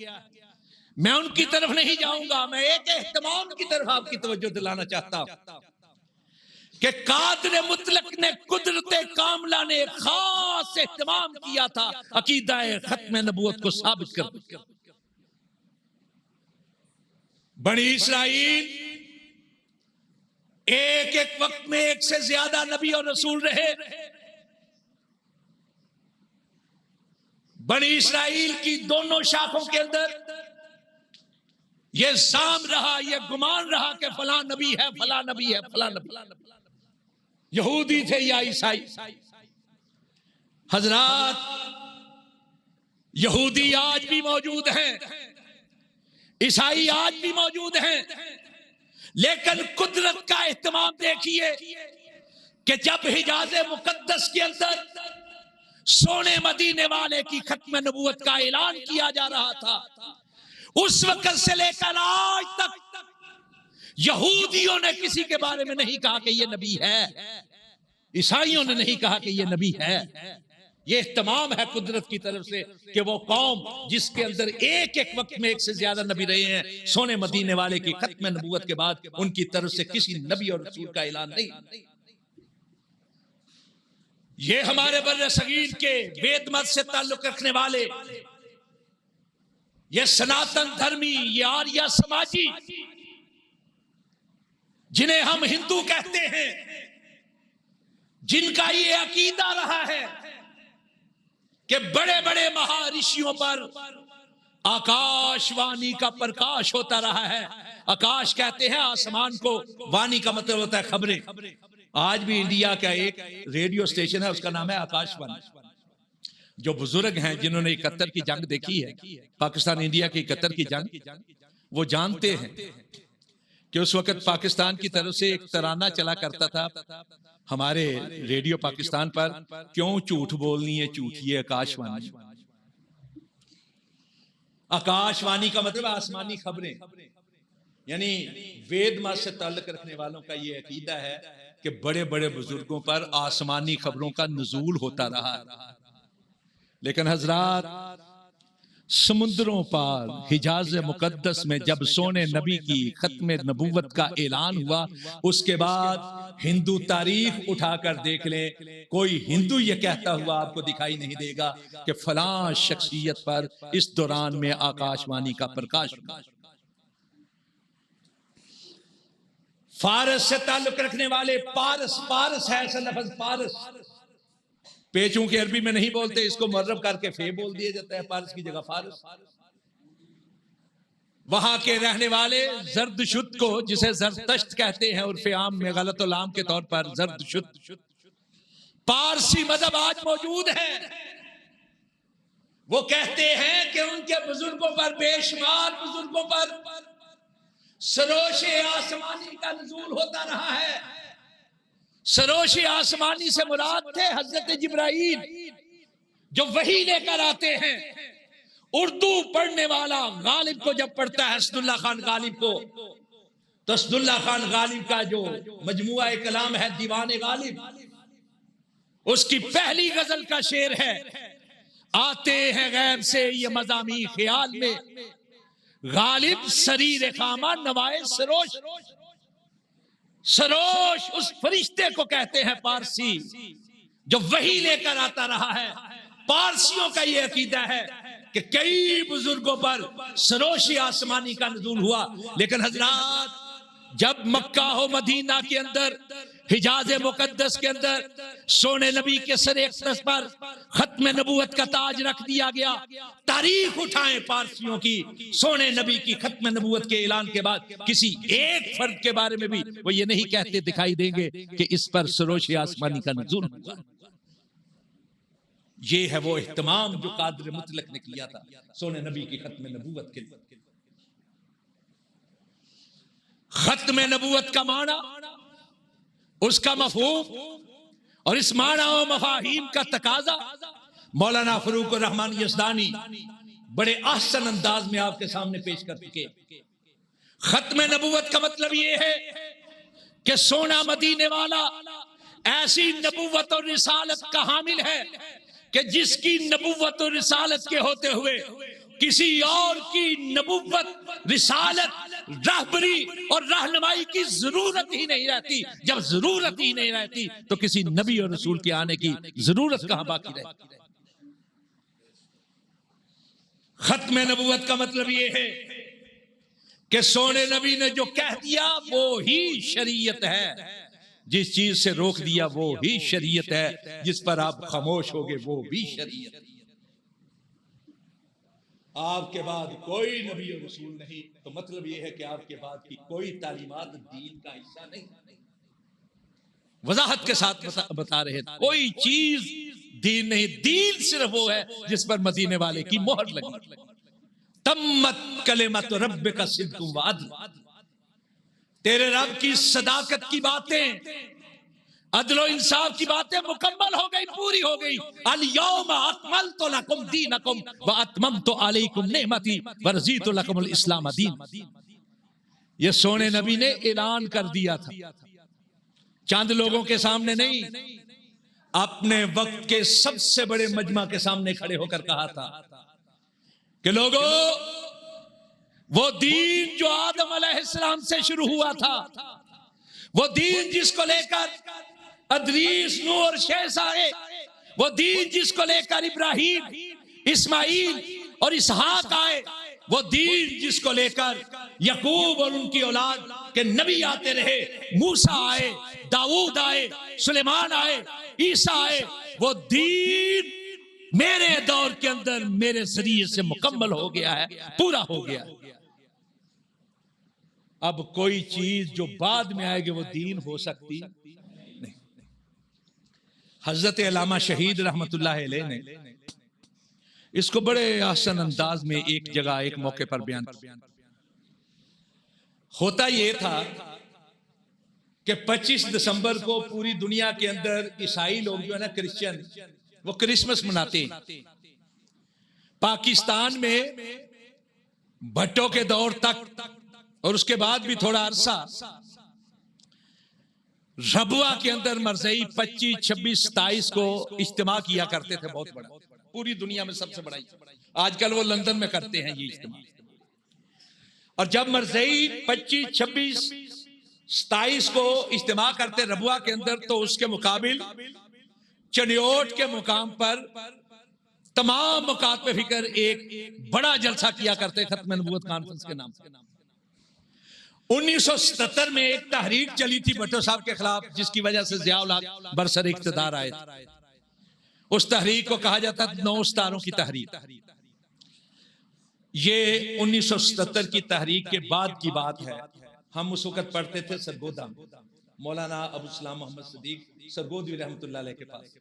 मैं उनकी तरफ नहीं जाऊंगा, मैं एक एहतमाम की तरफ आपकी तवज्जो दिलाना चाहता हूं कि कादिर मुतलक ने, कुदरत कामला ने खास एहतमाम किया था अकीदा खत्म नबूवत को साबित कर। बनी इस्राइल एक एक वक्त में एक से ज्यादा नबी और रसूल रहे। बनी इस्राइल की दोनों शाखों के अंदर यह जाम रहा, यह गुमान रहा कि फला नबी है, फला नबी है, फला नबी। यहूदी थे या ईसाई। हजरात, यहूदी आज भी मौजूद हैं, ईसाई आज भी मौजूद हैं, लेकिन कुदरत का एहतमाम देखिए कि जब हिजाज मुकद्दस के अंदर सोने मदीने वाले की खत्म नबूवत का ऐलान किया जा रहा था, उस वक्त से लेकर आज तक यहूदियों ने किसी के बारे में नहीं कहा कि ये नबी है, ईसाइयों ने नहीं कहा कि ये नबी है। ये इत्तमाम है कुदरत की तरफ से कि वो कौम जिसके अंदर एक एक वक्त में एक से ज्यादा नबी रहे हैं, सोने मदीने वाले की खत्म नबूवत के बाद उनकी तरफ से किसी नबी और रसूल का ऐलान नहीं। ये हमारे बर्र सगीर के वेद मत से ताल्लुक रखने वाले, ये सनातन धर्मी, ये आर्य समाजी, जिन्हें हम हिंदू कहते हैं, जिनका ये अकीदा रहा है कि बड़े बड़े महर्षियों पर आकाशवाणी का प्रकाश होता रहा है। आकाश कहते हैं आसमान को, वाणी का मतलब होता है खबरें। आज भी इंडिया का एक रेडियो स्टेशन है, उसका नाम है आकाशवाणी। जो बुजुर्ग हैं जिन्होंने 71 की जंग देखी है, पाकिस्तान इंडिया की 71 की जंग, वो जानते हैं कि उस वक्त पाकिस्तान की तरफ से एक तराना चला करता था हमारे रेडियो पाकिस्तान पर, क्यों झूठ बोलनी है झूठी आकाशवाणी। आकाशवाणी का मतलब आसमानी खबरें, यानी वेद मत से ताल्लुक रखने वालों का ये अकीदा है कि बड़े बड़े बुजुर्गों पर आसमानी खबरों का नुज़ूल होता रहा। लेकिन हजरात, समुद्रों पार हिजाज मुकद्दस में जब सोने नबी की खत्म नबूवत का ऐलान हुआ, उसके बाद हिंदू तारीख उठाकर देख लें, कोई हिंदू ये कहता हुआ आपको दिखाई नहीं देगा कि फलां शख्सियत पर इस दौरान में आकाशवाणी का प्रकाश। फारस से ताल्लुक रखने वाले, पारस, पारस है ऐसा लफ्ज, पारस। पेचों के अरबी में नहीं बोलते, इसको मुअर्रब करके फे बोल दिया जाता है, पारस की जगह फारस। वहां के रहने वाले जर्दशुद को, जिसे जरतश्त कहते हैं उर्फ आम में गलतुल-आम के तौर पर जर्दशुद, पारसी मजहब आज मौजूद है। वो कहते हैं कि उनके बुजुर्गों पर, बेशुमार बुजुर्गों पर सरोश आसमानी का नुज़ूल होता रहा है। सरोश आसमानी से मुराद थे हजरत जिब्राइल, जो वही लेकर आते हैं। उर्दू पढ़ने वाला गालिब को जब पढ़ता है, असदुल्ला खान गालिब को, तो असदुल्ला खान गालिब का जो मजमुआ कलाम है दीवान गालिब, उसकी पहली गजल का शेर है, आते हैं गैब से ये मज़ामी ख्याल में, गालिब सरीर खामा नवाए सरोश। सरोश उस फरिश्ते को कहते हैं पारसी, जो वही लेकर आता रहा है। पारसियों का ये अकीदा है कि कई बुजुर्गों पर सरोशी आसमानी का नुज़ूल हुआ। लेकिन हजरात, जब मक्का हो मदीना के अंदर, हिजाज मुकद्दस के अंदर सोने नबी के सर अक़दस पर खत्म नबूवत का ताज रख दिया गया, तारीख उठाएं पारसियों की, सोने नबी की खत्म नबूवत के ऐलान के बाद किसी एक फर्द के बारे में भी वो ये नहीं कहते दिखाई देंगे कि इस पर सरोश आसमानी का नुज़ूल हुआ। ये है वो इह्तिमाम जो कादिर मुतलक ने किया था सोने नबी की खत्म नबूवत के लिए। खत्म नबूवत का माना, उसका मफहूम और इस माना और मफाहीम का तकाजा मौलाना फरूक रहमान यज़दानी बड़े आसन अंदाज में आपके सामने पेश कर चुके। खत्म नबूवत का मतलब यह है कि सोना मदीने वाला ऐसी नबूवत और रिसालत का हामिल है कि जिसकी नबूवत और रिसालत के होते हुए किसी और की नबूवत, रिसालत, रहबरी और रहनुमाई की जरूरत ही नहीं रहती। जब जरूरत ही नहीं रहती तो किसी नबी और रसूल के आने की जरूरत कहां बाकी रहती। खत्म नबूवत का मतलब यह है कि सोने नबी ने जो कह दिया वो ही शरीयत है, जिस चीज से रोक दिया वो ही शरीयत है, जिस पर आप खामोश होगे वो भी शरीयत है। आपके बाद कोई नबी और रसूल नहीं तो मतलब यह है कि आपके बाद की कोई तालीमात दीन का हिस्सा नहीं। वजाहत के साथ बता रहे थे, कोई चीज दीन नहीं, दीन सिर्फ वो है जिस पर मदीने वाले की मोहर लगी। तम्मत कलिमत रब्बिका सिद्क़ुन व अदल, तेरे रब की सदाकत की बातें, अदलो इंसाफ की बातें मुकम्मल हो गई, पूरी हो गई। अल यौमा अकमलतु लकुम दीनकुम व अतममतु अलैकुम निअमती व रज़ीतु लकुमुल इस्लाम दीन। ये सोने नबी ने ऐलान कर दिया था, चंद लोगों के सामने नहीं, अपने वक्त के सबसे बड़े मजमा के सामने खड़े होकर कहा था कि लोगों, वो दीन जो आदम अलैहिस्सलाम से शुरू हुआ था, वो दीन जिसको लेकर अदरीस, नूह और शेष आए, वो दीन जिसको लेकर इब्राहिम, इस्माइल और इसहाक आए, वो दीन जिसको लेकर यकूब और उनकी औलाद के नबी आते रहे, मूसा आए, दाऊद आए, सुलेमान आए, ईसा आए, वो दीन मेरे दौर के अंदर मेरे जरिए से मुकम्मल हो गया है, पूरा हो गया। अब कोई चीज जो बाद में आएगी वो दीन हो सकती नहीं। हजरत अल्लामा शहीद रहमतुल्लाह अलैह ने इसको बड़े आसान अंदाज में एक जगह एक मौके पर बयान किया। होता यह था कि 25 दिसंबर को पूरी दुनिया के अंदर ईसाई लोग जो है ना, क्रिश्चियन, वो क्रिसमस मनाते हैं। पाकिस्तान में भट्टो के दौर तक और उसके बाद भी थोड़ा अरसा रबुआ के अंदर मरज़ई 25, 26, 27 को इज्तिमा किया करते थे, बहुत बड़ा, पूरी दुनिया में सबसे बड़ा। आजकल वो लंदन में करते हैं ये इज्तिमा। और जब मरज़ई 25, 26, 27 को इज्तिमा करते रबुआ के अंदर, तो उसके मुकाबिल चनियोट के मुकाम पर तमाम मुकात पे फिक्र एक बड़ा जलसा किया करते खत्म नबूवत कॉन्फ्रेंस के नाम से। 1977 में एक तहरीक चली थी भट्टो साहब के खिलाफ, जिसकी वजह से ज़िया उल हक बरसर इक़्तिदार आए थे। उस तहरीक को कहा जाता है 9 सितारों की तहरीक। ये 1977 की तहरीक के बाद की बात है। हम उस वक्त पढ़ते थे सरगोदा, मौलाना अबू सलाम मोहम्मद सदीक सरगोदी रहमतुल्लाह अलैह के पास।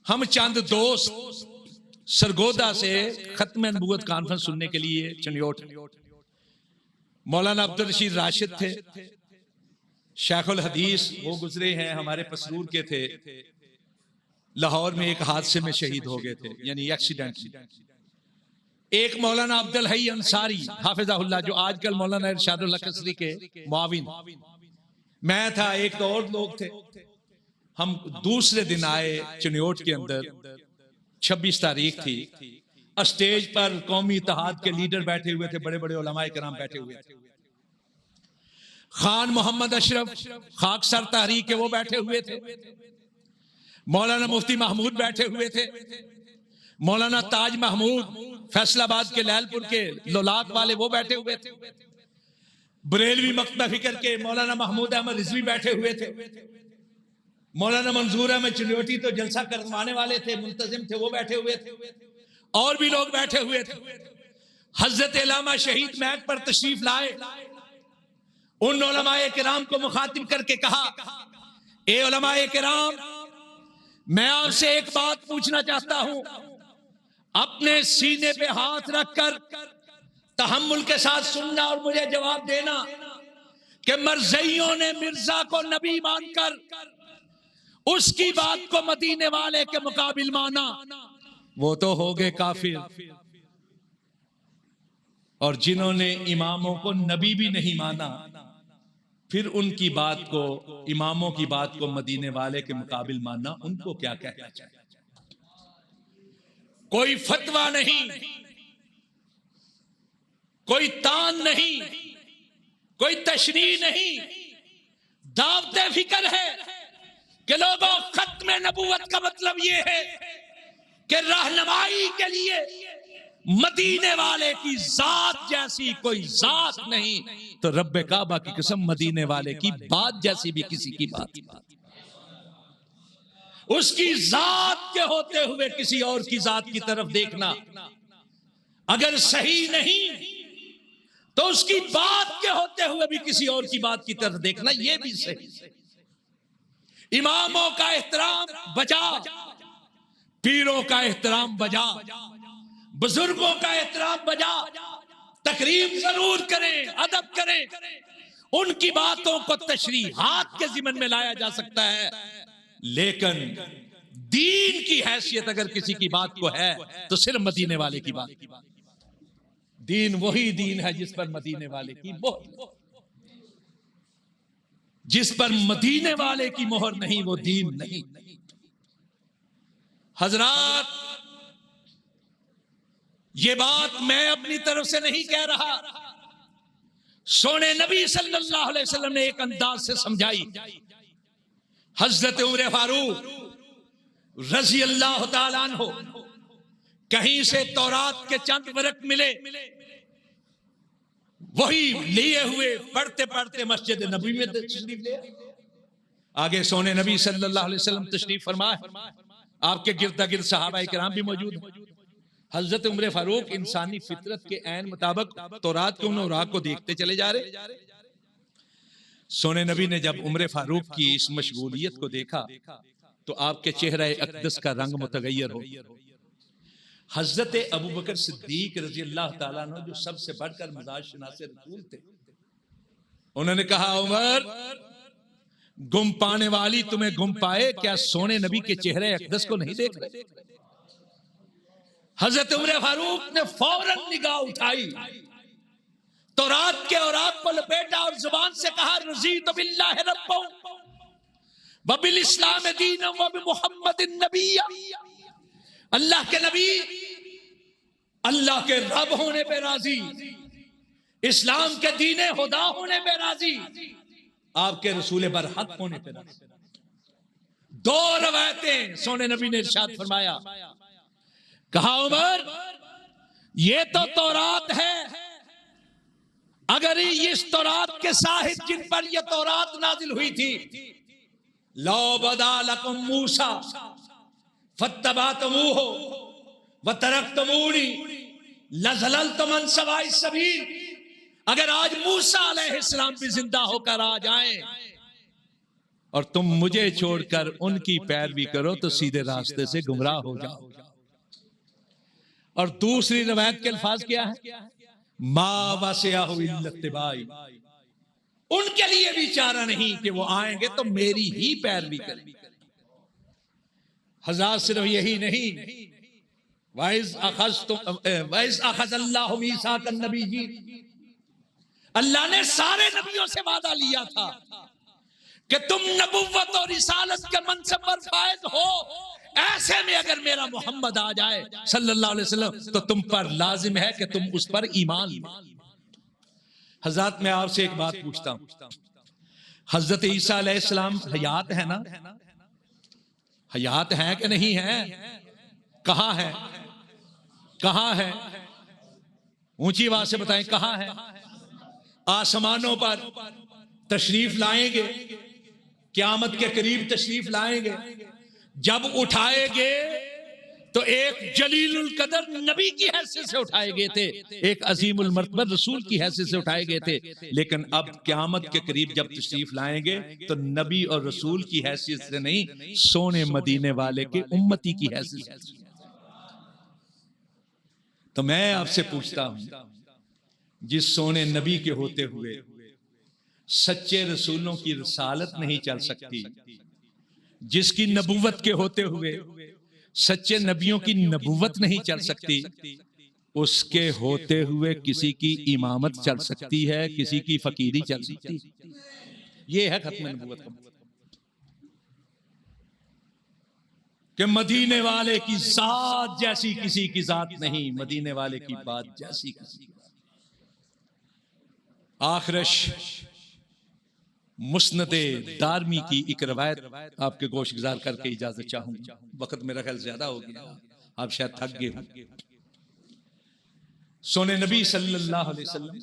हम चंद दोस्त सरगोदा से खत्म नबूवत कॉन्फ्रेंस सुनने के लिए चनियोट, मौलाना अब्दुल रशीद राशिद थे, शेखुल हदीस वो गुजरे हैं, हमारे पसरूर के थे, लाहौर में एक हादसे में शहीद हो गए थे, यानी एक्सीडेंट। एक मौलाना अब्दुल हई अंसारी हाफिज़हुल्लाह, जो आजकल मौलाना इरशादुल हक कसरी के मुआविन, मैं था, एक तो और लोग थे। हम दूसरे दिन आए चनियोट के अंदर, 26 तारीख थी। स्टेज पर कौमी इत्तेहाद के लीडर बैठे हुए थे, बड़े बड़े उलमाए किराम बैठे हुए थे। खान मोहम्मद अशरफ खाकसर तहरीक के वो बैठे हुए थे, मौलाना मुफ्ती महमूद बैठे हुए थे, मौलाना ताज महमूद फैसलाबाद के लैलपुर के लोलाक वाले वो बैठे हुए थे, बरेलवी मकतबा फिक्र के मौलाना महमूद अहमद रिजवी बैठे हुए थे, मौलाना मंजूर अहमद चिन्योटी तो जलसा करवाने वाले थे, मुंतजिम थे, वो बैठे हुए थे, और भी लोग बैठे हुए थे। हजरत अल्लामा शहीद महक पर तशरीफ लाए, उन उलमाए किराम को मुखातिब करके कहा, ए उलमाए किराम, मैं आपसे एक बात पूछना चाहता हूं, अपने सीने पे हाथ रखकर तहम्मुल के साथ सुनना और मुझे जवाब देना कि मरज़इयों ने मिर्जा को नबी मानकर उसकी बात को मदीने वाले के मुकाबिल माना, वो तो हो गए काफिर। और जिन्होंने इमामों को नबी भी नहीं माना, फिर उनकी बात को, इमामों की बात को मदीने वाले के मुकाबिल मानना, उनको क्या कहना चाहिए? कोई फतवा नहीं, कोई तान नहीं, कोई तशरीह नहीं, दावते फिक्र है कि लोगों, खत्म नबूवत का मतलब यह है कि रहनुमाई के लिए मदीने वाले की जात जैसी कोई जात नहीं, तो रब्बे काबा की कसम मदीने वाले की बात जैसी भी किसी की बात, उसकी जात के होते हुए किसी और की जात की तरफ देखना अगर सही नहीं, तो उसकी बात के होते हुए भी किसी और की बात की तरफ देखना यह भी सही। इमामों का एहतराम बजा, पीरों का एहतराम बजा, बुजुर्गों का एहतराम बजा, तकरीम जरूर करें, अदब करें, उनकी बातों को तशरीहात के ज़िमन में लाया जा सकता है, लेकिन दीन की हैसियत अगर किसी की बात को है तो सिर्फ मदीने वाले की बात। दीन वही दीन है जिस पर मदीने वाले की मोहर, जिस पर मदीने वाले की मोहर नहीं वो दीन नहीं। हजरात, ये बात मैं अपनी तरफ से नहीं कह रहा, सोने नबी सल्लल्लाहु अलैहि वसल्लम ने एक अंदाज से समझाई। हजरत उमर फारूक रजी अल्लाह ताला अन्हु कहीं से तौरात के चंद वर्क मिले, वही लिए हुए पढ़ते पढ़ते मस्जिद नबी में तशरीफ ले आगे। सोने नबी सल्लल्लाहु अलैहि वसल्लम तशरीफ फरमाए, आपके गिरदा गिर्द सहाबा इकराम भी मौजूद हैं। हजरत उमर फारूक इंसानी फितरत के ऐन मुताबिक तौरात के उन औराक को देखते चले जा रहे। सोने नबी ने जब उमर फारूक की इस मशगूलियत को देखा तो आपके चेहरा अक़दस का रंग मुतगय्यर हो। हजरत अबू बकर सिद्दीक रजी अल्लाह ताला अन्हु, जो सबसे बढ़कर मिजाज शनासे रसूल थे, उन्होंने कहा, उमर, गुम पाने वाली तुम्हें गुम पाए, क्या सोने नबी के चेहरे अक़दस को नहीं देख रहे? हजरत उमर फारूक ने फौरन निगाह उठाई, तौरात के औराक को लपेटा और जुबान से कहा, रज़ीतु बिल्लाहि रब्बन व बिल इस्लाम दीनन व बिमुहम्मदिन नबिय्या। अल्लाह के नबी अल्लाह के रब होने पे राजी, इस्लाम के दीने खुदा होने पे राजी, आपके रसूल बरहक होने पे राजी। दो रवायतें सोने नबी ने इरशाद फरमाया। कहा, उमर, ये तो तौरात है, अगर इस तौरात के साहिब जिन पर यह तौरात नाजिल हुई थी, लौ बदा लकुम मूसा फत्तबातमूहु व तरक्तमूनी लज़लल्तुम अन सवाई सबील, अगर आज मूसा अलैहिस्सलाम भी जिंदा होकर आ जाएं और तुम मुझे छोड़कर उनकी पैरवी करो तो सीधे रास्ते से गुमराह हो जाओ। और दूसरी रवायत के अल्फाज क्या है? मा वसिअहु इल्ला इत्तिबाई, उनके लिए भी चारा नहीं कि वो आएंगे तो मेरी ही पैरवी करें। हज़रत सिर्फ यही नहीं, वाइज अखज़ल्लाहु मीसाक़न नबिय्यीन, अल्लाह ने सारे नबियों से वादा लिया था कि तुम नबुव्वत और रिसालत के मनसब पर फायद हो, ऐसे में अगर मेरा मोहम्मद आ जाए सल्लल्लाहु अलैहि वसल्लम तो तुम पर लाजिम है कि तुम उस पर ईमान लो। हजरत, मैं आपसे एक बात पूछता हूं, हजरत ईसा अलैहिस्सलाम हयात है ना? हयात है कि नहीं है? कहां है? कहां है? ऊंची आवाज से बताएं, कहां है? आसमानों पर तशरीफ लाएंगे, क़यामत के करीब तशरीफ लाएंगे, जब उठाएंगे तो एक जलीलुल कदर नबी की हैसियत से उठाए गए थे, एक अजीमुल मर्तबा रसूल की हैसियत से उठाए गए थे। लेकिन अब क़यामत के करीब जब तशरीफ लाएंगे तो नबी और रसूल की हैसियत से नहीं, सोने मदीने वाले के उम्मती की हैसियत से। तो मैं आपसे पूछता हूं, जिस सोने नबी के होते हुए सच्चे रसूलों की रसालत नहीं चल सकती, जिसकी नबूवत के होते हुए सच्चे नबियों की नबूवत नहीं चल सकती, उसके होते हुए किसी की इमामत चल सकती है, किसी की फकीरी चल सकती है। ये है खत्म नबूवत का मतलब कि मदीने वाले की जात जैसी किसी की जात नहीं, मदीने वाले की बात जैसी किसी की बात। आखिरश मुस्नदे दारमी की एक रवायत आपके गोश गुजार करके इजाजत चाहूंगा। वक्त मेरा ख्याल ज्यादा हो गया, आप शायद थक गए हों। सोने नबी सल्लल्लाहु अलैहि वसल्लम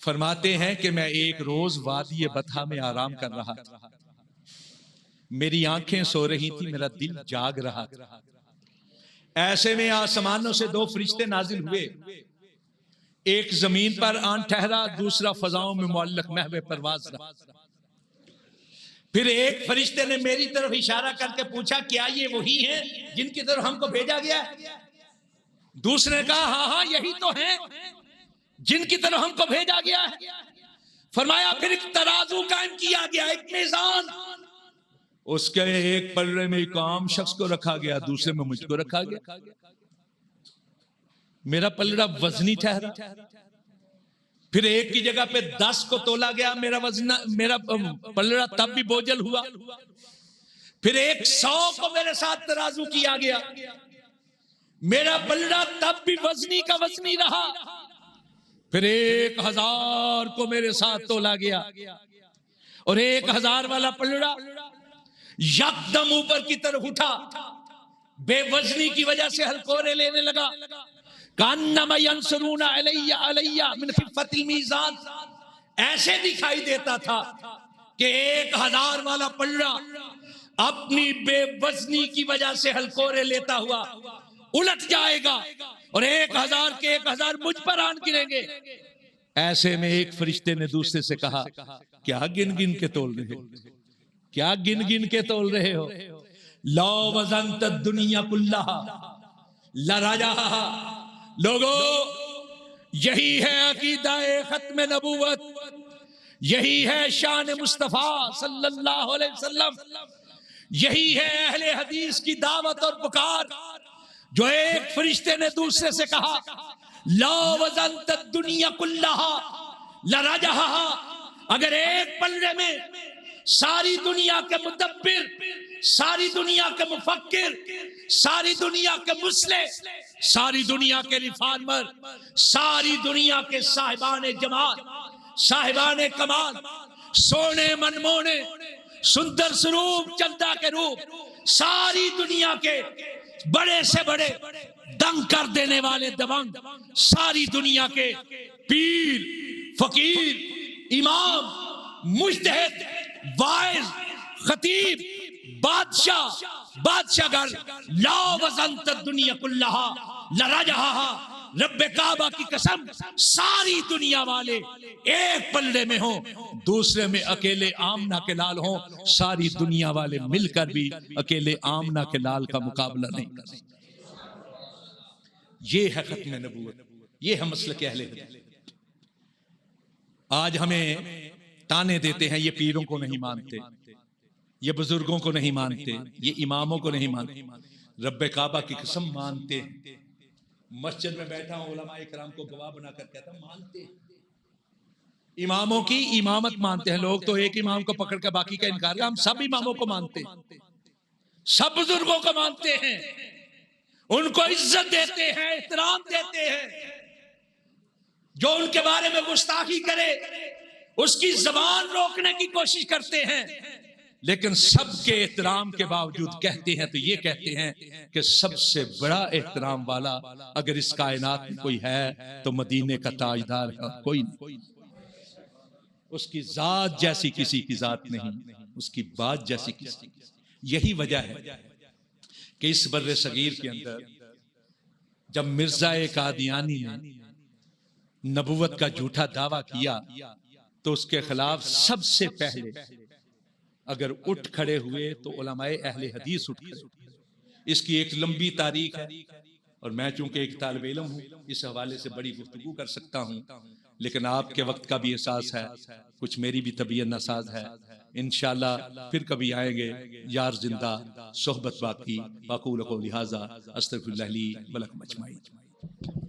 फरमाते हैं कि मैं एक रोज वादी बथा में आराम कर रहा था, मेरी आंखें सो रही थी, मेरा दिल जाग रहा था। ऐसे में आसमानों से दो फरिश्ते नाजिल हुए, एक जमीन पर आन ठहरा, दूसरा फजाओं में मुअल्लक महवे परवाज रहा। फिर एक फरिश्ते ने मेरी तरफ इशारा करके पूछा, क्या ये वही हैं जिनकी तरफ हमको भेजा गया? दूसरे ने कहा, हाँ हाँ यही तो हैं जिनकी तरफ हमको भेजा गया है। फरमाया फिर एक तराजू कायम किया गया, एक मीज़ान, उसके एक पल्ले में एक आम शख्स को रखा गया, दूसरे में मुझको रखा गया। मेरा पलड़ा वजनी ठहरा। फिर एक की जगह पे 10 को तोला गया, मेरा पलड़ा तब भी बोझल हुआ। फिर 100 को मेरे साथ तराजू किया गया, मेरा पलड़ा तब भी वजनी का वजनी रहा। फिर 1000 को मेरे साथ तोला गया और 1000 वाला पलड़ा यकदम ऊपर की तरफ उठा, बेवजनी की वजह से हलकोरे लेने लगा। कान्नमा यंसरूना अलैया अलैया मिन खिफ़्फ़तिल मीज़ान, ऐसे दिखाई देता था कि 1000 वाला पलड़ा अपनी बेवजनी की वजह से हलकोरे लेता हुआ उलट जाएगा और 1000 के 1000 मुझ पर आन गिरेंगे। ऐसे में एक फरिश्ते ने दूसरे से कहा, क्या गिन गिन के तोल रहे हो, क्या गिन गिन के तोल रहे हो? ला वज़नत दुनिया कुल्लहा लराजहा। लोगों, यही है अकीदाए खत्म नबूवत, यही है शान मुस्तफा सल्लल्लाहु अलैहि वसल्लम, यही है अहले हदीस की दावत और पुकार। जो एक फरिश्ते ने दूसरे से कहा, ला वज़नत दुनिया कुल्लहा लराजहा, अगर एक पलड़े में सारी दुनिया के मुदब्बिर, सारी दुनिया के मुफक्किर, सारी दुनिया के मुस्लिम, सारी दुनिया के रिफार्मर, सारी दुनिया के साहिबान जमात, साहिबान कमाल, सोने मनमोने सुंदर स्वरूप चंदा के रूप, सारी दुनिया के बड़े से बड़े दंग कर देने वाले दबंग, सारी दुनिया के पीर फकीर इमाम मुज्तहिद वाइज खतीब बादशाहगर ला वज़नत दुनिया कुल्लहा लराजहा, रब्बे काबा की कसम सारी दुनिया वाले एक पल्ले में हो, दूसरे में अकेले आमना के लाल हो, सारी दुनिया वाले मिलकर भी अकेले आमना के लाल का मुकाबला नहीं कर सकते। ये है खत्म नबूवत, ये है मसलक अहले हदीस। आज हमें ताने देते हैं, ये पीरों को नहीं मानते, ये बुजुर्गों को नहीं मानते, ये इमामों को नहीं मानते, रब्बे काबा की कसम मानते हैं। मस्जिद में बैठा हूं, उलमा इकराम को गवाह बनाकर कहता मानते हैं, इमामों की इमामत मानते हैं लोग। तो एक इमाम को पकड़ कर बाकी का इनकार कर, हम सब इमामों को मानते हैं, सब बुजुर्गों को मानते हैं, उनको इज्जत देते हैं, एहतराम देते हैं। जो उनके बारे में गुस्ताखी करे उसकी जबान रोकने की कोशिश करते हैं, लेकिन सबके एहतराम के बावजूद कहते हैं तो ये कहते हैं कि सबसे बड़ा एहतराम वाला अगर इस कायनात में कोई है तो मदीने का ताजदार है, कोई नहीं। उसकी जात जैसी किसी की जात नहीं, उसकी बात जैसी किसी की। यही वजह है कि इस बर्रे सगीर के अंदर जब मिर्जा कादियानी ने नबुवत का झूठा दावा किया तो उसके खिलाफ सबसे पहले अगर उठ खड़े हुए तो उलमाए अहले हदीस उठ खड़े। इसकी एक लंबी तारीख है और मैं चूंकि एक तालिब इल्म हूँ इस हवाले से बड़ी गुफ्तगू कर सकता हूँ, लेकिन आपके वक्त का भी एहसास है, कुछ मेरी भी तबीयत नासाज है। इंशाअल्लाह फिर कभी आएंगे, यार जिंदा सोहबत बाकी। वाक़ूलु क़ौली हाज़ा अस्तग़फिरुल्लाह ली व लकुम अजमईन।